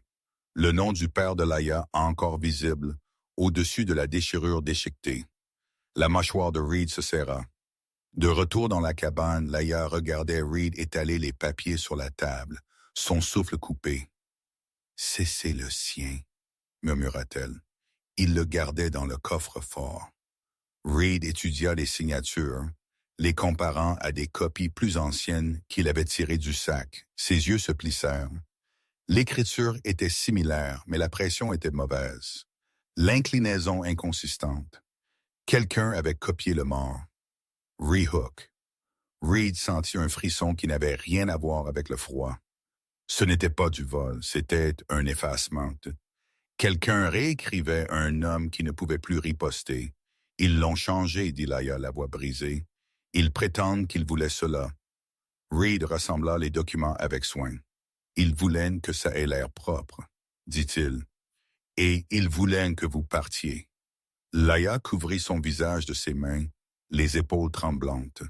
[SPEAKER 1] le nom du père de Laia encore visible au-dessus de la déchirure déchiquetée. La mâchoire de Reed se serra. De retour dans la cabane, Laia regardait Reed étaler les papiers sur la table, son souffle coupé. « C'est le sien », murmura-t-elle. Il le gardait dans le coffre-fort. Reed étudia les signatures, les comparant à des copies plus anciennes qu'il avait tirées du sac. Ses yeux se plissèrent. L'écriture était similaire, mais la pression était mauvaise. L'inclinaison inconsistante. Quelqu'un avait copié le mort. Rehook. Reed sentit un frisson qui n'avait rien à voir avec le froid. Ce n'était pas du vol, c'était un effacement. Quelqu'un réécrivait un homme qui ne pouvait plus riposter. Ils l'ont changé, dit Laia, la voix brisée. Ils prétendent qu'ils voulaient cela. Reed rassembla les documents avec soin. Ils voulaient que ça ait l'air propre, dit-il. Et ils voulaient que vous partiez. Laia couvrit son visage de ses mains, les épaules tremblantes.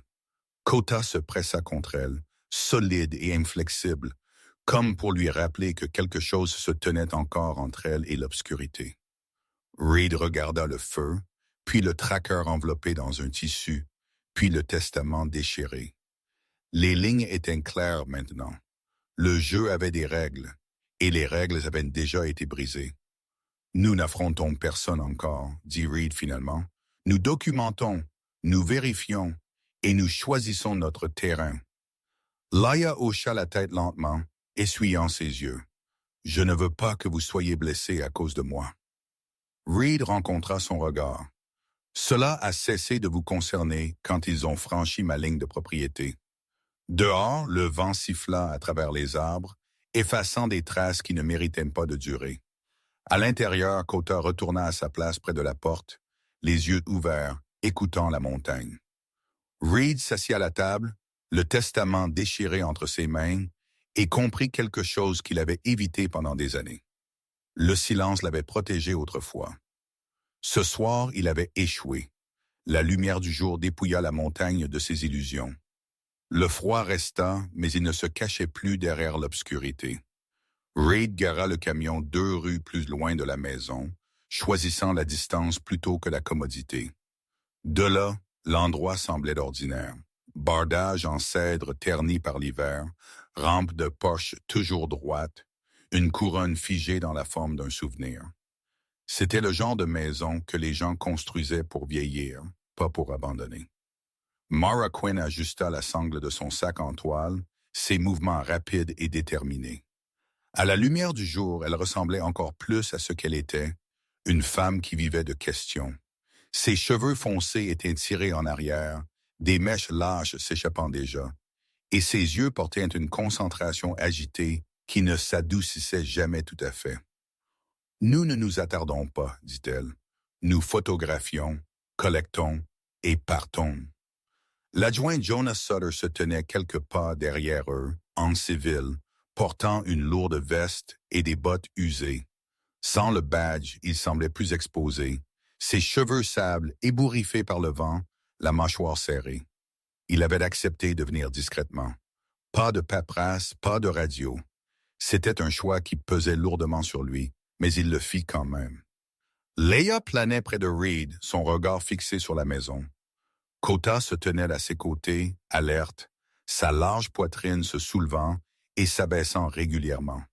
[SPEAKER 1] Kota se pressa contre elle, solide et inflexible, comme pour lui rappeler que quelque chose se tenait encore entre elle et l'obscurité. Reed regarda le feu, puis le tracker enveloppé dans un tissu, puis le testament déchiré. Les lignes étaient claires maintenant. Le jeu avait des règles, et les règles avaient déjà été brisées. Nous n'affrontons personne encore, dit Reed finalement. Nous documentons, nous vérifions, et nous choisissons notre terrain. Laia hocha la tête lentement, essuyant ses yeux. Je ne veux pas que vous soyez blessés à cause de moi. Reed rencontra son regard. Cela a cessé de vous concerner quand ils ont franchi ma ligne de propriété. Dehors, le vent siffla à travers les arbres, effaçant des traces qui ne méritaient pas de durer. À l'intérieur, Kota retourna à sa place près de la porte, les yeux ouverts, écoutant la montagne. Reed s'assit à la table, le testament déchiré entre ses mains, et comprit quelque chose qu'il avait évité pendant des années. Le silence l'avait protégé autrefois. Ce soir, il avait échoué. La lumière du jour dépouilla la montagne de ses illusions. Le froid resta, mais il ne se cachait plus derrière l'obscurité. Reed gara le camion 2 rues plus loin de la maison, choisissant la distance plutôt que la commodité. De là, l'endroit semblait ordinaire. Bardage en cèdre terni par l'hiver, rampe de poche toujours droite, une couronne figée dans la forme d'un souvenir. C'était le genre de maison que les gens construisaient pour vieillir, pas pour abandonner. Mara Quinn ajusta la sangle de son sac en toile, ses mouvements rapides et déterminés. À la lumière du jour, elle ressemblait encore plus à ce qu'elle était, une femme qui vivait de questions. Ses cheveux foncés étaient tirés en arrière, des mèches lâches s'échappant déjà, et ses yeux portaient une concentration agitée qui ne s'adoucissait jamais tout à fait. « Nous ne nous attardons pas, dit-elle. Nous photographions, collectons et partons. » L'adjoint Jonas Sutter se tenait quelques pas derrière eux, en civil, portant une lourde veste et des bottes usées. Sans le badge, il semblait plus exposé, ses cheveux sable ébouriffés par le vent, la mâchoire serrée. Il avait accepté de venir discrètement. Pas de paperasse, pas de radio. C'était un choix qui pesait lourdement sur lui, mais il le fit quand même. Laia planait près de Reed, son regard fixé sur la maison. Kota se tenait à ses côtés, alerte, sa large poitrine se soulevant et s'abaissant régulièrement.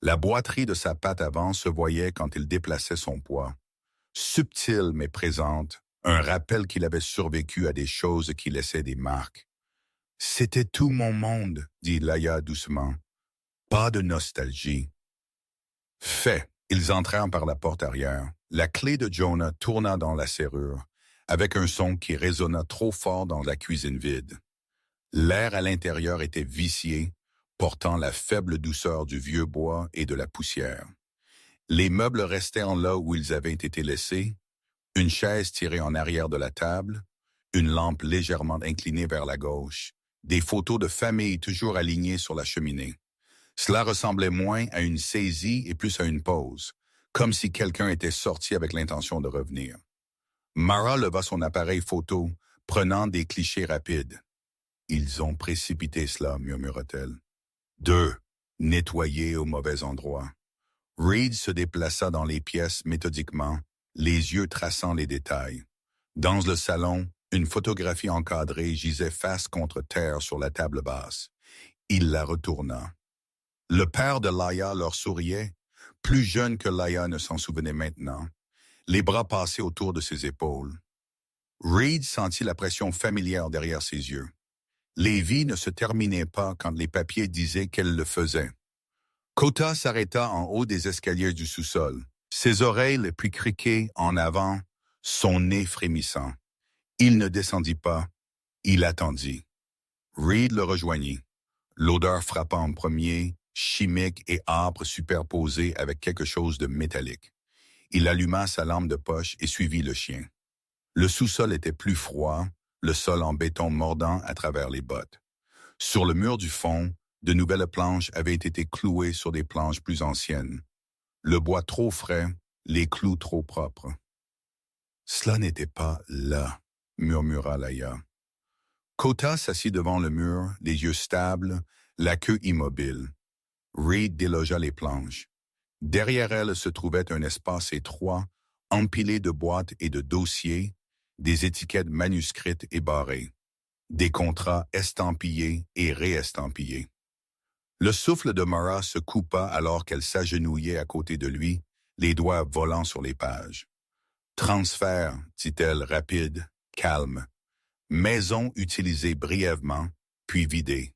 [SPEAKER 1] La boiterie de sa patte avant se voyait quand il déplaçait son poids. Subtile mais présente, un rappel qu'il avait survécu à des choses qui laissaient des marques. « C'était tout mon monde, » dit Laia doucement. « Pas de nostalgie. » Fait, ils entrèrent par la porte arrière. La clé de Jonah tourna dans la serrure, avec un son qui résonna trop fort dans la cuisine vide. L'air à l'intérieur était vicié, portant la faible douceur du vieux bois et de la poussière. Les meubles restèrent là où ils avaient été laissés, une chaise tirée en arrière de la table, une lampe légèrement inclinée vers la gauche, des photos de famille toujours alignées sur la cheminée. Cela ressemblait moins à une saisie et plus à une pause, comme si quelqu'un était sorti avec l'intention de revenir. Mara leva son appareil photo, prenant des clichés rapides. Ils ont précipité cela, murmura-t-elle. 2. Nettoyé au mauvais endroit. Reed se déplaça dans les pièces méthodiquement, les yeux traçant les détails. Dans le salon, une photographie encadrée gisait face contre terre sur la table basse. Il la retourna. Le père de Laia leur souriait, plus jeune que Laia ne s'en souvenait maintenant, les bras passés autour de ses épaules. Reed sentit la pression familière derrière ses yeux. Les vies ne se terminaient pas quand les papiers disaient qu'elle le faisait. Kota s'arrêta en haut des escaliers du sous-sol, ses oreilles les plus criquées en avant, son nez frémissant. Il ne descendit pas, il attendit. Reed le rejoignit. L'odeur frappa en premier, chimique et âpre superposée avec quelque chose de métallique. Il alluma sa lampe de poche et suivit le chien. Le sous-sol était plus froid, le sol en béton mordant à travers les bottes. Sur le mur du fond, de nouvelles planches avaient été clouées sur des planches plus anciennes. Le bois trop frais, les clous trop propres. « Cela n'était pas là », murmura Laia. Kota s'assit devant le mur, les yeux stables, la queue immobile. Reed délogea les planches. Derrière elle se trouvait un espace étroit, empilé de boîtes et de dossiers, des étiquettes manuscrites et barrées, des contrats estampillés et réestampillés. Le souffle de Mara se coupa alors qu'elle s'agenouillait à côté de lui, les doigts volant sur les pages. « Transfert », dit-elle, rapide, calme. « Maison utilisée brièvement, puis vidée. »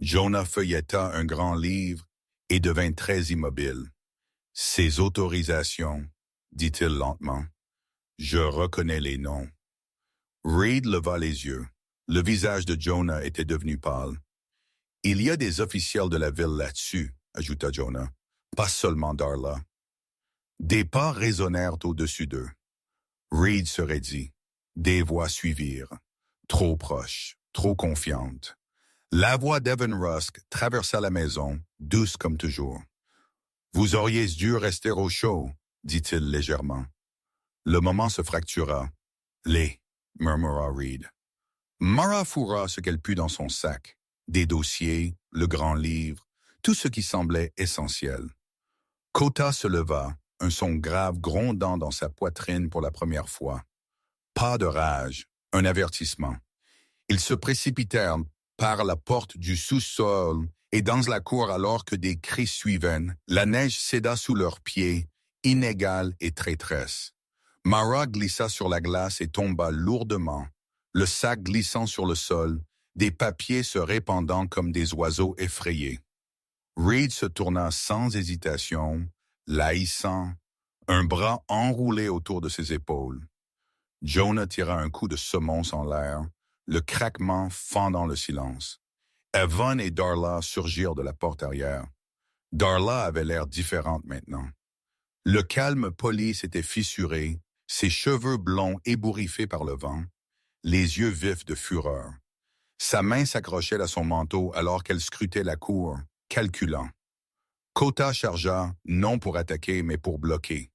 [SPEAKER 1] Jonah feuilleta un grand livre et devint très immobile. « Ces autorisations, » dit-il lentement. « Je reconnais les noms. » Reed leva les yeux. Le visage de Jonah était devenu pâle. « Il y a des officiels de la ville là-dessus, » ajouta Jonah. « Pas seulement Darla. » Des pas résonnèrent au-dessus d'eux. Reed se raidit. Des voix suivirent. Trop proches, trop confiantes. La voix d'Evan Rusk traversa la maison, douce comme toujours. « Vous auriez dû rester au chaud, » dit-il légèrement. Le moment se fractura. « Les » murmura Reed. Mara fourra ce qu'elle put dans son sac. Des dossiers, le grand livre, tout ce qui semblait essentiel. Kota se leva, un son grave grondant dans sa poitrine pour la première fois. Pas de rage, un avertissement. Ils se précipitèrent par la porte du sous-sol et dans la cour alors que des cris suivaient, la neige céda sous leurs pieds, inégale et traîtresse. Mara glissa sur la glace et tomba lourdement, le sac glissant sur le sol, des papiers se répandant comme des oiseaux effrayés. Reed se tourna sans hésitation, la hissant, un bras enroulé autour de ses épaules. Jonah tira un coup de semonce en l'air, le craquement fendant le silence. Evan et Darla surgirent de la porte arrière. Darla avait l'air différente maintenant. Le calme poli s'était fissuré, ses cheveux blonds ébouriffés par le vent, les yeux vifs de fureur. Sa main s'accrochait à son manteau alors qu'elle scrutait la cour, calculant. Kota chargea, non pour attaquer, mais pour bloquer.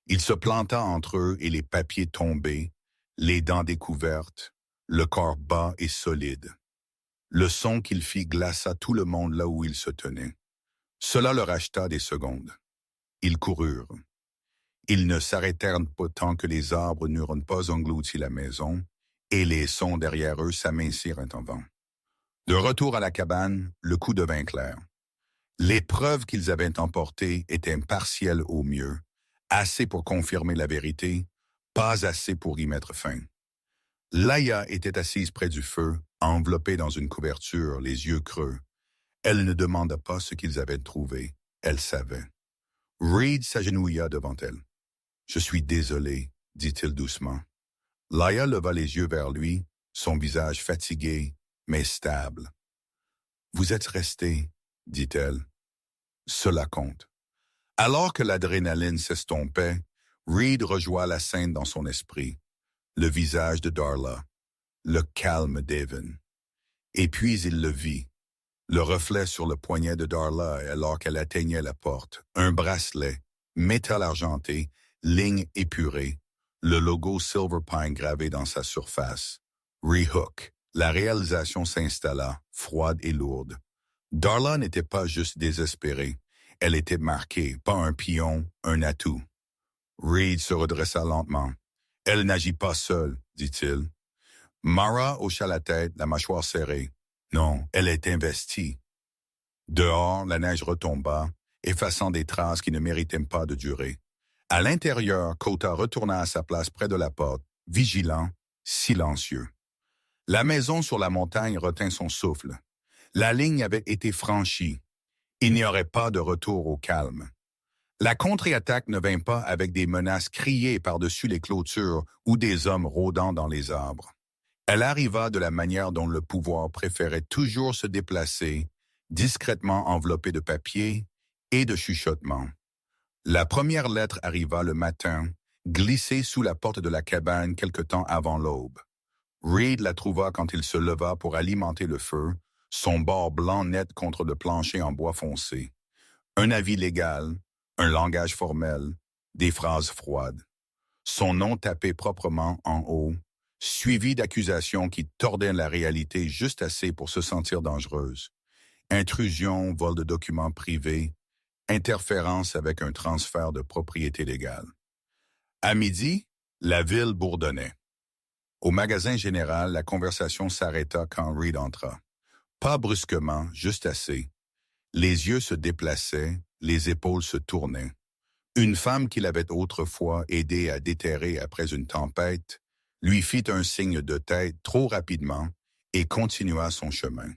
[SPEAKER 1] Il se planta entre eux et les papiers tombés, les dents découvertes, le corps bas et solide. Le son qu'il fit glaça tout le monde là où il se tenait. Cela leur acheta des secondes. Ils coururent. Ils ne s'arrêtèrent pas tant que les arbres n'eurent pas englouti la maison, et les sons derrière eux s'amincirent en vent. De retour à la cabane, le coup devint clair. Les preuves qu'ils avaient emportées étaient partielles au mieux, assez pour confirmer la vérité, pas assez pour y mettre fin. Laia était assise près du feu, enveloppée dans une couverture, les yeux creux. Elle ne demanda pas ce qu'ils avaient trouvé, elle savait. Reed s'agenouilla devant elle. « Je suis désolé, » dit-il doucement. Laia leva les yeux vers lui, son visage fatigué, mais stable. « Vous êtes resté, dit-elle. Cela compte. » Alors que l'adrénaline s'estompait, Reed rejoint la scène dans son esprit. Le visage de Darla, le calme d'Evan. Et puis il le vit. Le reflet sur le poignet de Darla alors qu'elle atteignait la porte. Un bracelet, métal argenté, ligne épurée, le logo Silver Pine gravé dans sa surface. Rehook. La réalisation s'installa, froide et lourde. Darla n'était pas juste désespérée. Elle était marquée, pas un pion, un atout. Reed se redressa lentement. « Elle n'agit pas seule, dit-il. » Mara hocha la tête, la mâchoire serrée. « Non, elle est investie. » Dehors, la neige retomba, effaçant des traces qui ne méritaient pas de durer. À l'intérieur, Kota retourna à sa place près de la porte, vigilant, silencieux. La maison sur la montagne retint son souffle. La ligne avait été franchie. Il n'y aurait pas de retour au calme. La contre-attaque ne vint pas avec des menaces criées par-dessus les clôtures ou des hommes rôdant dans les arbres. Elle arriva de la manière dont le pouvoir préférait toujours se déplacer, discrètement enveloppée de papier et de chuchotements. La première lettre arriva le matin, glissée sous la porte de la cabane quelque temps avant l'aube. Reed la trouva quand il se leva pour alimenter le feu, son bord blanc net contre le plancher en bois foncé. Un avis légal, un langage formel, des phrases froides. Son nom tapé proprement en haut, suivi d'accusations qui tordaient la réalité juste assez pour se sentir dangereuse. Intrusion, vol de documents privés, interférence avec un transfert de propriété légale. À midi, la ville bourdonnait. Au magasin général, la conversation s'arrêta quand Reed entra. Pas brusquement, juste assez. Les yeux se déplaçaient, les épaules se tournaient. Une femme qu'il avait autrefois aidé à déterrer après une tempête lui fit un signe de tête trop rapidement et continua son chemin.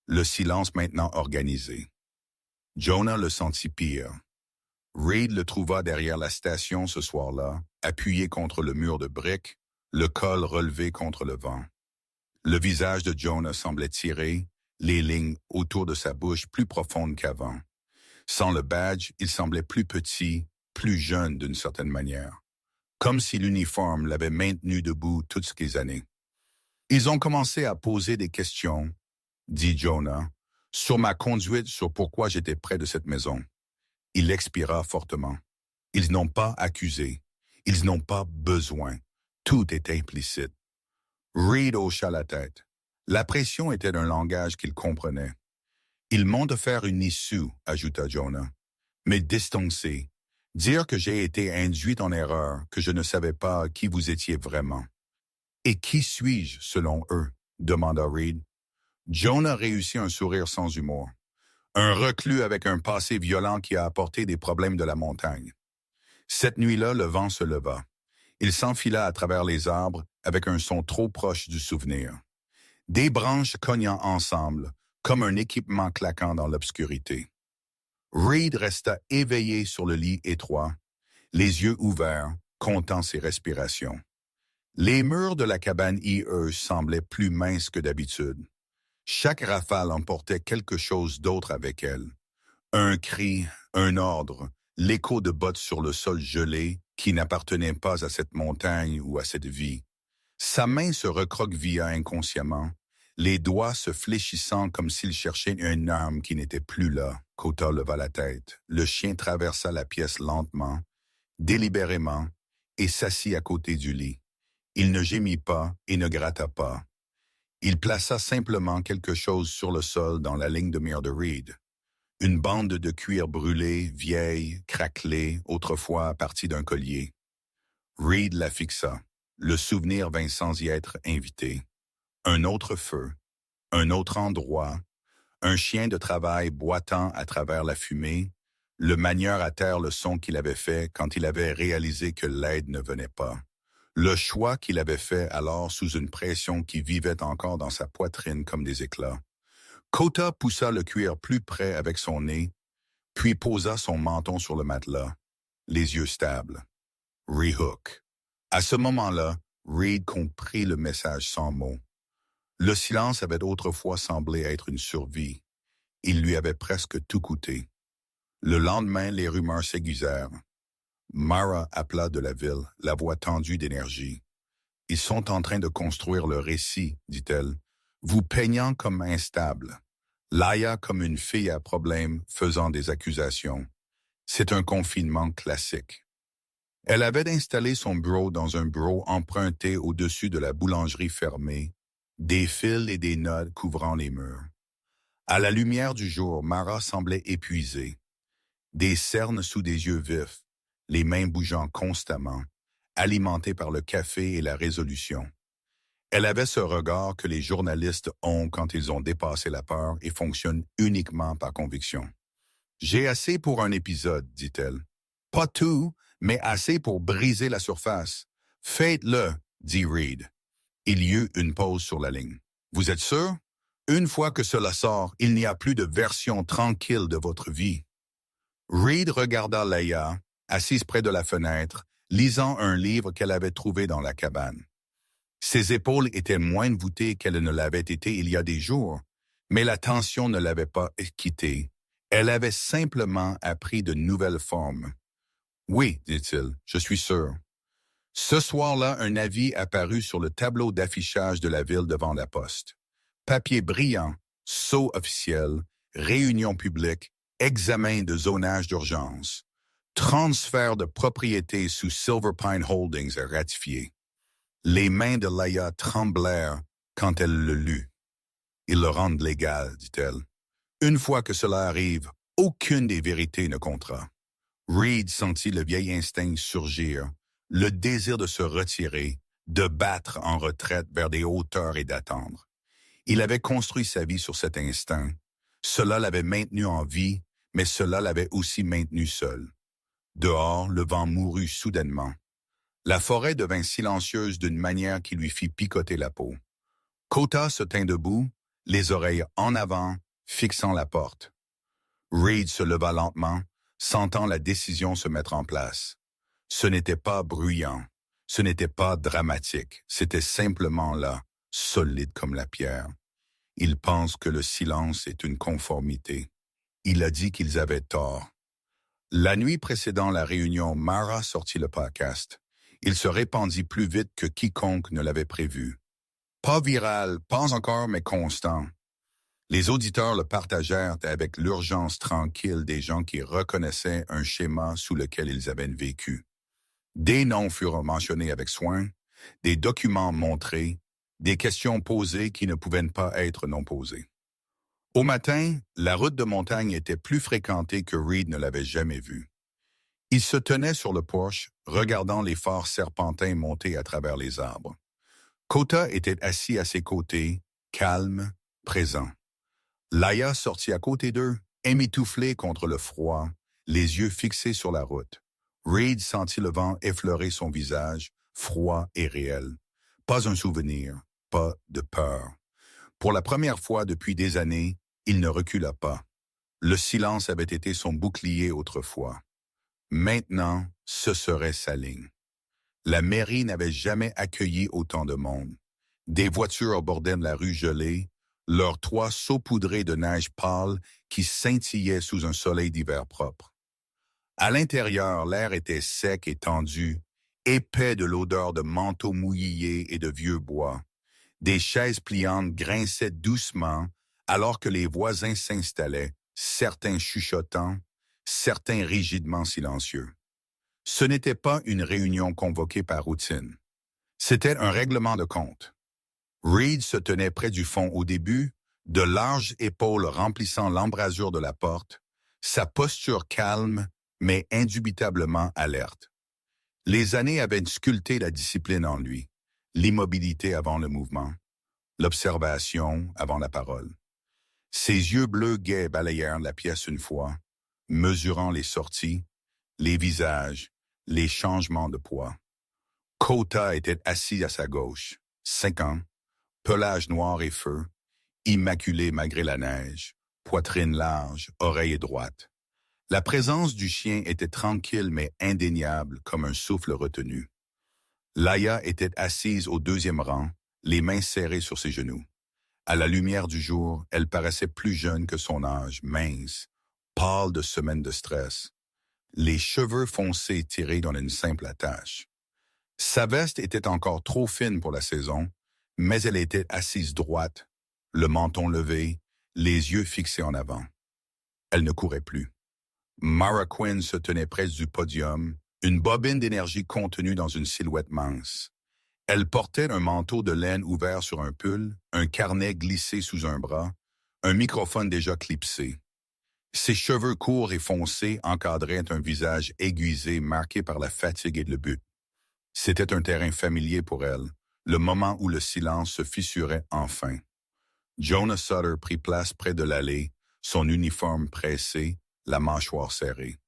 [SPEAKER 1] Le silence maintenant organisé. Jonah le sentit pire. Reed le trouva derrière la station ce soir-là, appuyé contre le mur de briques, le col relevé contre le vent. Le visage de Jonah semblait tiré, les lignes autour de sa bouche plus profondes qu'avant. Sans le badge, il semblait plus petit, plus jeune d'une certaine manière. Comme si l'uniforme l'avait maintenu debout toutes ces années. Ils ont commencé à poser des questions, dit Jonah, sur ma conduite, sur pourquoi j'étais près de cette maison. Il expira fortement. Ils n'ont pas accusé. Ils n'ont pas besoin. Tout est implicite. Reed hocha la tête. La pression était d'un langage qu'il comprenait. Ils m'ont de faire une issue, ajouta Jonah. Mais distancer. Dire que j'ai été induite en erreur, que je ne savais pas qui vous étiez vraiment. Et qui suis-je, selon eux? Demanda Reed. Jonah réussit un sourire sans humour. Un reclus avec un passé violent qui a apporté des problèmes de la montagne. Cette nuit-là, le vent se leva. Il s'enfila à travers les arbres avec un son trop proche du souvenir. Des branches cognant ensemble, comme un équipement claquant dans l'obscurité. Reed resta éveillé sur le lit étroit, les yeux ouverts, comptant ses respirations. Les murs de la cabane IE semblaient plus minces que d'habitude. Chaque rafale emportait quelque chose d'autre avec elle. Un cri, un ordre, l'écho de bottes sur le sol gelé qui n'appartenait pas à cette montagne ou à cette vie. Sa main se recroquevilla inconsciemment, les doigts se fléchissant comme s'il cherchait une arme qui n'était plus là. Kota leva la tête. Le chien traversa la pièce lentement, délibérément, et s'assit à côté du lit. Il ne gémit pas et ne gratta pas. Il plaça simplement quelque chose sur le sol dans la ligne de mire de Reed. Une bande de cuir brûlé, vieille, craquelée, autrefois partie d'un collier. Reed la fixa. Le souvenir vint sans y être invité. Un autre feu, un autre endroit, un chien de travail boitant à travers la fumée, le manieur à terre le son qu'il avait fait quand il avait réalisé que l'aide ne venait pas. Le choix qu'il avait fait alors sous une pression qui vivait encore dans sa poitrine comme des éclats. Kota poussa le cuir plus près avec son nez, puis posa son menton sur le matelas, les yeux stables. Rehook. À ce moment-là, Reed comprit le message sans mots. Le silence avait autrefois semblé être une survie. Il lui avait presque tout coûté. Le lendemain, les rumeurs s'aiguisèrent. Mara appela de la ville, la voix tendue d'énergie. « Ils sont en train de construire le récit, dit-elle, vous peignant comme instable. Laia comme une fille à problème faisant des accusations. C'est un confinement classique. » Elle avait installé son bureau dans un bureau emprunté au-dessus de la boulangerie fermée, des fils et des notes couvrant les murs. À la lumière du jour, Mara semblait épuisée. Des cernes sous des yeux vifs, les mains bougeant constamment, alimentées par le café et la résolution. Elle avait ce regard que les journalistes ont quand ils ont dépassé la peur et fonctionnent uniquement par conviction. « J'ai assez pour un épisode, dit-elle. Pas tout, mais assez pour briser la surface. Faites-le, dit Reed. Il y eut une pause sur la ligne. Vous êtes sûr? Une fois que cela sort, il n'y a plus de version tranquille de votre vie. Reed regarda Laia, assise près de la fenêtre, lisant un livre qu'elle avait trouvé dans la cabane. Ses épaules étaient moins voûtées qu'elles ne l'avaient été il y a des jours, mais la tension ne l'avait pas quittée. Elle avait simplement appris de nouvelles formes. « Oui, dit-il, je suis sûr. » Ce soir-là, un avis apparut sur le tableau d'affichage de la ville devant la poste. Papier brillant, sceau officiel, réunion publique, examen de zonage d'urgence. Transfert de propriété sous Silver Pine Holdings à ratifier. Les mains de Laia tremblèrent quand elle le lut. « Ils le rendent légal, dit-elle. Une fois que cela arrive, aucune des vérités ne comptera. » Reed sentit le vieil instinct surgir, le désir de se retirer, de battre en retraite vers des hauteurs et d'attendre. Il avait construit sa vie sur cet instinct. Cela l'avait maintenu en vie, mais cela l'avait aussi maintenu seul. Dehors, le vent mourut soudainement. La forêt devint silencieuse d'une manière qui lui fit picoter la peau. Kota se tint debout, les oreilles en avant, fixant la porte. Reed se leva lentement, sentant la décision se mettre en place. Ce n'était pas bruyant, ce n'était pas dramatique, c'était simplement là, solide comme la pierre. Il pense que le silence est une conformité. Il a dit qu'ils avaient tort. La nuit précédant la réunion, Mara sortit le podcast. Il se répandit plus vite que quiconque ne l'avait prévu. Pas viral, pas encore, mais constant. Les auditeurs le partagèrent avec l'urgence tranquille des gens qui reconnaissaient un schéma sous lequel ils avaient vécu. Des noms furent mentionnés avec soin, des documents montrés, des questions posées qui ne pouvaient pas être non posées. Au matin, la route de montagne était plus fréquentée que Reed ne l'avait jamais vue. Il se tenait sur le porche, regardant les phares serpentins monter à travers les arbres. Kota était assis à ses côtés, calme, présent. Laia sortit à côté d'eux, émitouflée contre le froid, les yeux fixés sur la route. Reed sentit le vent effleurer son visage, froid et réel. Pas un souvenir, pas de peur. Pour la première fois depuis des années, il ne recula pas. Le silence avait été son bouclier autrefois. Maintenant, ce serait sa ligne. La mairie n'avait jamais accueilli autant de monde. Des voitures bordaient la rue gelée, leurs toits saupoudrés de neige pâle qui scintillaient sous un soleil d'hiver propre. À l'intérieur, l'air était sec et tendu, épais de l'odeur de manteaux mouillés et de vieux bois. Des chaises pliantes grinçaient doucement alors que les voisins s'installaient, certains chuchotant, certains rigidement silencieux. Ce n'était pas une réunion convoquée par routine. C'était un règlement de compte. Reed se tenait près du fond au début, de larges épaules remplissant l'embrasure de la porte, sa posture calme, mais indubitablement alerte. Les années avaient sculpté la discipline en lui, l'immobilité avant le mouvement, l'observation avant la parole. Ses yeux bleus gais balayèrent la pièce une fois, mesurant les sorties, les visages, les changements de poids. Kota était assis à sa gauche, 5 ans, pelage noir et feu, immaculé malgré la neige, poitrine large, oreille droite. La présence du chien était tranquille mais indéniable comme un souffle retenu. Laia était assise au 2e rang, les mains serrées sur ses genoux. À la lumière du jour, elle paraissait plus jeune que son âge, mince, pâle de semaines de stress, les cheveux foncés tirés dans une simple attache. Sa veste était encore trop fine pour la saison, mais elle était assise droite, le menton levé, les yeux fixés en avant. Elle ne courait plus. Mara Quinn se tenait près du podium, une bobine d'énergie contenue dans une silhouette mince. Elle portait un manteau de laine ouvert sur un pull, un carnet glissé sous un bras, un microphone déjà clipsé. Ses cheveux courts et foncés encadraient un visage aiguisé marqué par la fatigue et le but. C'était un terrain familier pour elle, le moment où le silence se fissurait enfin. Jonah Sutter prit place près de l'allée, son uniforme pressé, la mâchoire serrée.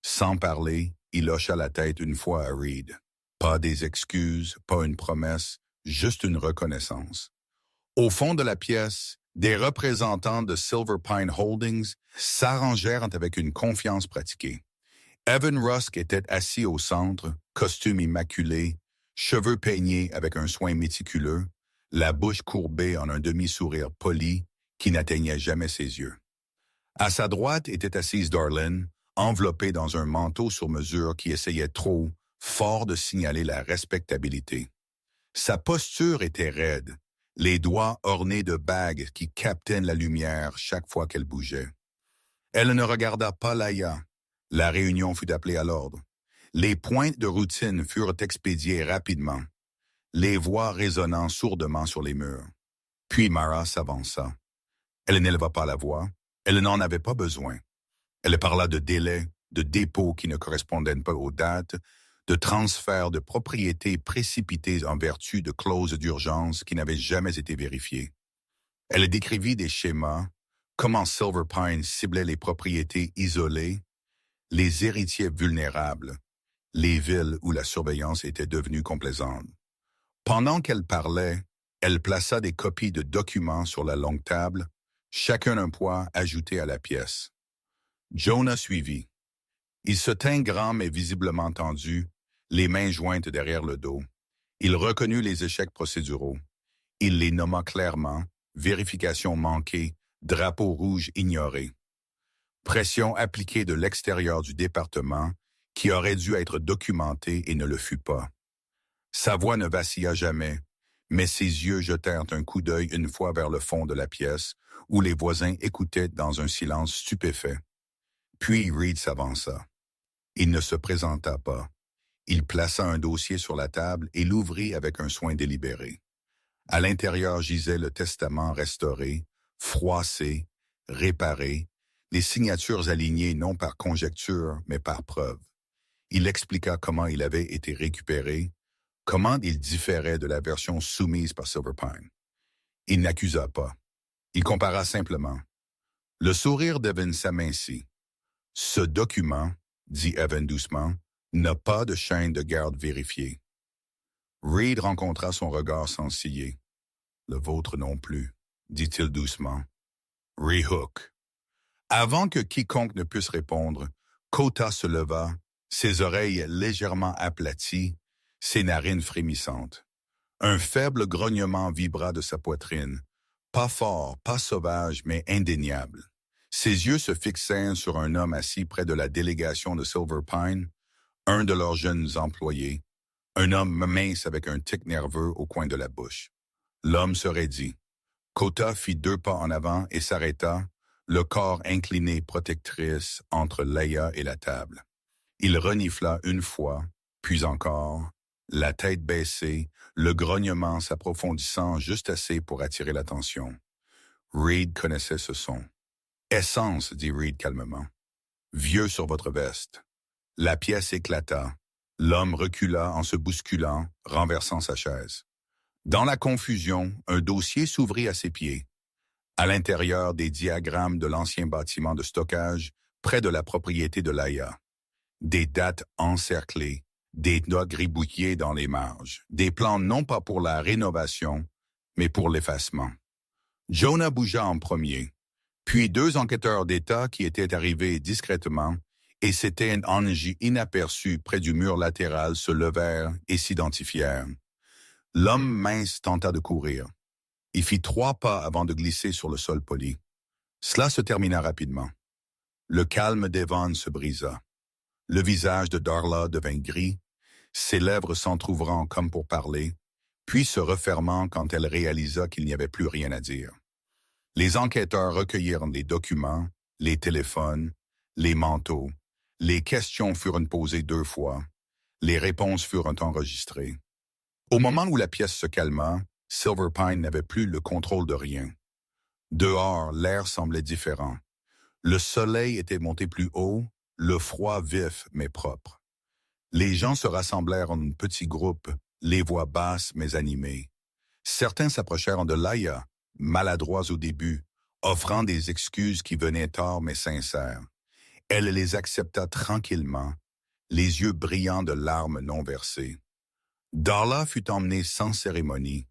[SPEAKER 1] Sans parler, il hocha la tête une fois à Reed. Pas des excuses, pas une promesse, juste une reconnaissance. Au fond de la pièce, des représentants de Silver Pine Holdings s'arrangèrent avec une confiance pratiquée. Evan Rusk était assis au centre, costume immaculé, cheveux peignés avec un soin méticuleux, la bouche courbée en un demi-sourire poli qui n'atteignait jamais ses yeux. À sa droite était assise Darlene, enveloppée dans un manteau sur mesure qui essayait trop fort de signaler la respectabilité. Sa posture était raide, les doigts ornés de bagues qui captaient la lumière chaque fois qu'elle bougeait. Elle ne regarda pas Laïa. La réunion fut appelée à l'ordre. Les pointes de routine furent expédiées rapidement, les voix résonnant sourdement sur les murs. Puis Mara s'avança. Elle n'éleva pas la voix, elle n'en avait pas besoin. Elle parla de délais, de dépôts qui ne correspondaient pas aux dates, de transferts de propriétés précipités en vertu de clauses d'urgence qui n'avaient jamais été vérifiées. Elle décrivit des schémas, comment Silver Pine ciblait les propriétés isolées, les héritiers vulnérables, les villes où la surveillance était devenue complaisante. Pendant qu'elle parlait, elle plaça des copies de documents sur la longue table, chacun un poids ajouté à la pièce. Jonah suivit. Il se tint grand mais visiblement tendu, les mains jointes derrière le dos. Il reconnut les échecs procéduraux. Il les nomma clairement, vérification manquée, drapeau rouge ignoré. Pression appliquée de l'extérieur du département qui aurait dû être documentée et ne le fut pas. Sa voix ne vacilla jamais, mais ses yeux jetèrent un coup d'œil une fois vers le fond de la pièce, où les voisins écoutaient dans un silence stupéfait. Puis Reed s'avança. Il ne se présenta pas. Il plaça un dossier sur la table et l'ouvrit avec un soin délibéré. À l'intérieur gisait le testament restauré, froissé, réparé, les signatures alignées non par conjecture, mais par preuve. Il expliqua comment il avait été récupéré, comment il différait de la version soumise par Silver Pine. Il n'accusa pas. Il compara simplement. Le sourire d'Evan s'amincit. Ce document, dit Evan doucement, n'a pas de chaîne de garde vérifiée. Reed rencontra son regard sans ciller. Le vôtre non plus, dit-il doucement. Rehook. Avant que quiconque ne puisse répondre, Kota se leva, ses oreilles légèrement aplaties, ses narines frémissantes. Un faible grognement vibra de sa poitrine, pas fort, pas sauvage, mais indéniable. Ses yeux se fixèrent sur un homme assis près de la délégation de Silver Pine, un de leurs jeunes employés, un homme mince avec un tic nerveux au coin de la bouche. L'homme se raidit. Kota fit 2 pas en avant et s'arrêta, le corps incliné protectrice entre Laïa et la table. Il renifla une fois, puis encore, la tête baissée, le grognement s'approfondissant juste assez pour attirer l'attention. Reed connaissait ce son. « Essence, dit Reed calmement. Vieux sur votre veste. » La pièce éclata. L'homme recula en se bousculant, renversant sa chaise. Dans la confusion, un dossier s'ouvrit à ses pieds. À l'intérieur, des diagrammes de l'ancien bâtiment de stockage, près de la propriété de Laïa. Des dates encerclées, des notes gribouillées dans les marges, des plans non pas pour la rénovation, mais pour l'effacement. Jonah bougea en premier, puis 2 enquêteurs d'État qui étaient arrivés discrètement, et c'était un Angie inaperçu près du mur latéral se levèrent et s'identifièrent. L'homme mince tenta de courir. Il fit 3 pas avant de glisser sur le sol poli. Cela se termina rapidement. Le calme d'Evan se brisa. Le visage de Darla devint gris, ses lèvres s'entr'ouvrant comme pour parler, puis se refermant quand elle réalisa qu'il n'y avait plus rien à dire. Les enquêteurs recueillirent les documents, les téléphones, les manteaux. Les questions furent posées 2 fois. Les réponses furent enregistrées. Au moment où la pièce se calma, Silver Pine n'avait plus le contrôle de rien. Dehors, l'air semblait différent. Le soleil était monté plus haut, le froid vif mais propre. Les gens se rassemblèrent en petits groupes, les voix basses mais animées. Certains s'approchèrent de Laia, maladroits au début, offrant des excuses qui venaient tard mais sincères. Elle les accepta tranquillement, les yeux brillants de larmes non versées. Darla fut emmenée sans cérémonie,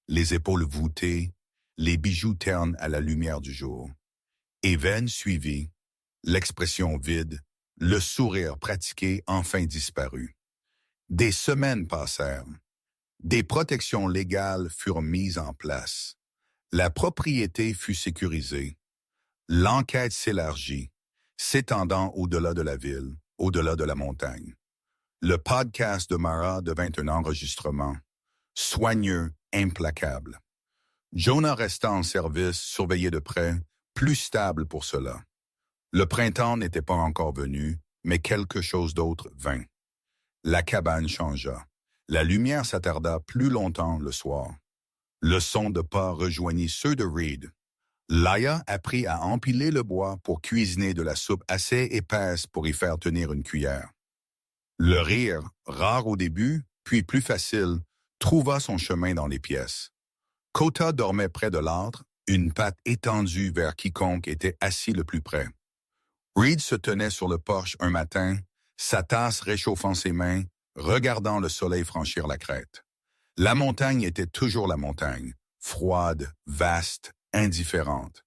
[SPEAKER 1] les épaules voûtées, les bijoux ternes à la lumière du jour. Evan suivit, l'expression vide, le sourire pratiqué enfin disparut. Des semaines passèrent. Des protections légales furent mises en place. La propriété fut sécurisée. L'enquête s'élargit, s'étendant au-delà de la ville, au-delà de la montagne. Le podcast de Mara devint un enregistrement, soigneux, implacable. Jonah resta en service, surveillé de près, plus stable pour cela. Le printemps n'était pas encore venu, mais quelque chose d'autre vint. La cabane changea. La lumière s'attarda plus longtemps le soir. Le son de pas rejoignit ceux de Reed. Laia apprit à empiler le bois pour cuisiner de la soupe assez épaisse pour y faire tenir une cuillère. Le rire, rare au début, puis plus facile, trouva son chemin dans les pièces. Kota dormait près de l'âtre, une patte étendue vers quiconque était assis le plus près. Reed se tenait sur le porche un matin, sa tasse réchauffant ses mains, regardant le soleil franchir la crête. La montagne était toujours la montagne, froide, vaste, indifférente.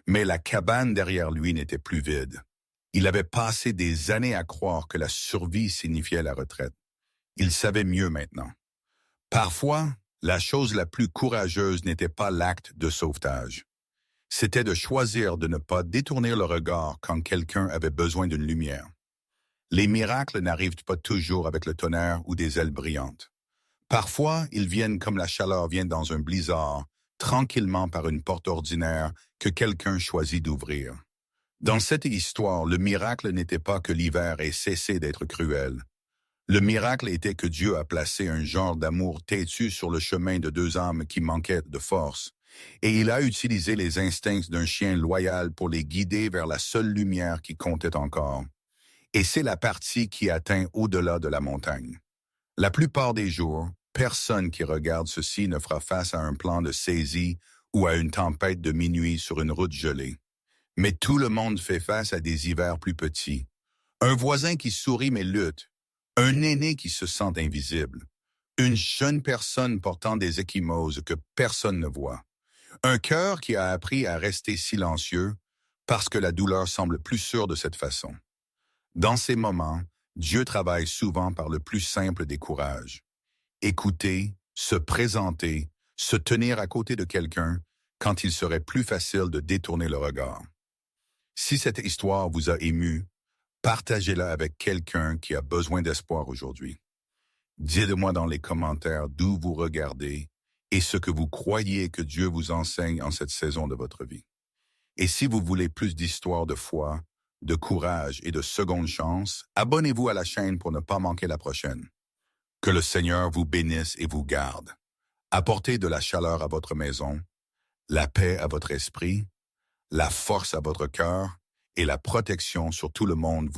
[SPEAKER 1] Mais la cabane derrière lui n'était plus vide. Il avait passé des années à croire que la survie signifiait la retraite. Il savait mieux maintenant. Parfois, la chose la plus courageuse n'était pas l'acte de sauvetage. C'était de choisir de ne pas détourner le regard quand quelqu'un avait besoin d'une lumière. Les miracles n'arrivent pas toujours avec le tonnerre ou des ailes brillantes. Parfois, ils viennent comme la chaleur vient dans un blizzard, tranquillement par une porte ordinaire que quelqu'un choisit d'ouvrir. Dans cette histoire, le miracle n'était pas que l'hiver ait cessé d'être cruel. Le miracle était que Dieu a placé un genre d'amour têtu sur le chemin de 2 âmes qui manquaient de force, et il a utilisé les instincts d'un chien loyal pour les guider vers la seule lumière qui comptait encore. Et c'est la partie qui atteint au-delà de la montagne. La plupart des jours, personne qui regarde ceci ne fera face à un plan de saisie ou à une tempête de minuit sur une route gelée. Mais tout le monde fait face à des hivers plus petits. Un voisin qui sourit mais lutte. Un aîné qui se sent invisible. Une jeune personne portant des ecchymoses que personne ne voit. Un cœur qui a appris à rester silencieux parce que la douleur semble plus sûre de cette façon. Dans ces moments, Dieu travaille souvent par le plus simple des courages. Écouter, se présenter, se tenir à côté de quelqu'un quand il serait plus facile de détourner le regard. Si cette histoire vous a ému, partagez-la avec quelqu'un qui a besoin d'espoir aujourd'hui. Dites-moi dans les commentaires d'où vous regardez et ce que vous croyez que Dieu vous enseigne en cette saison de votre vie. Et si vous voulez plus d'histoires de foi, de courage et de seconde chance, abonnez-vous à la chaîne pour ne pas manquer la prochaine. Que le Seigneur vous bénisse et vous garde. Apportez de la chaleur à votre maison, la paix à votre esprit, la force à votre cœur et la protection sur tout le monde vous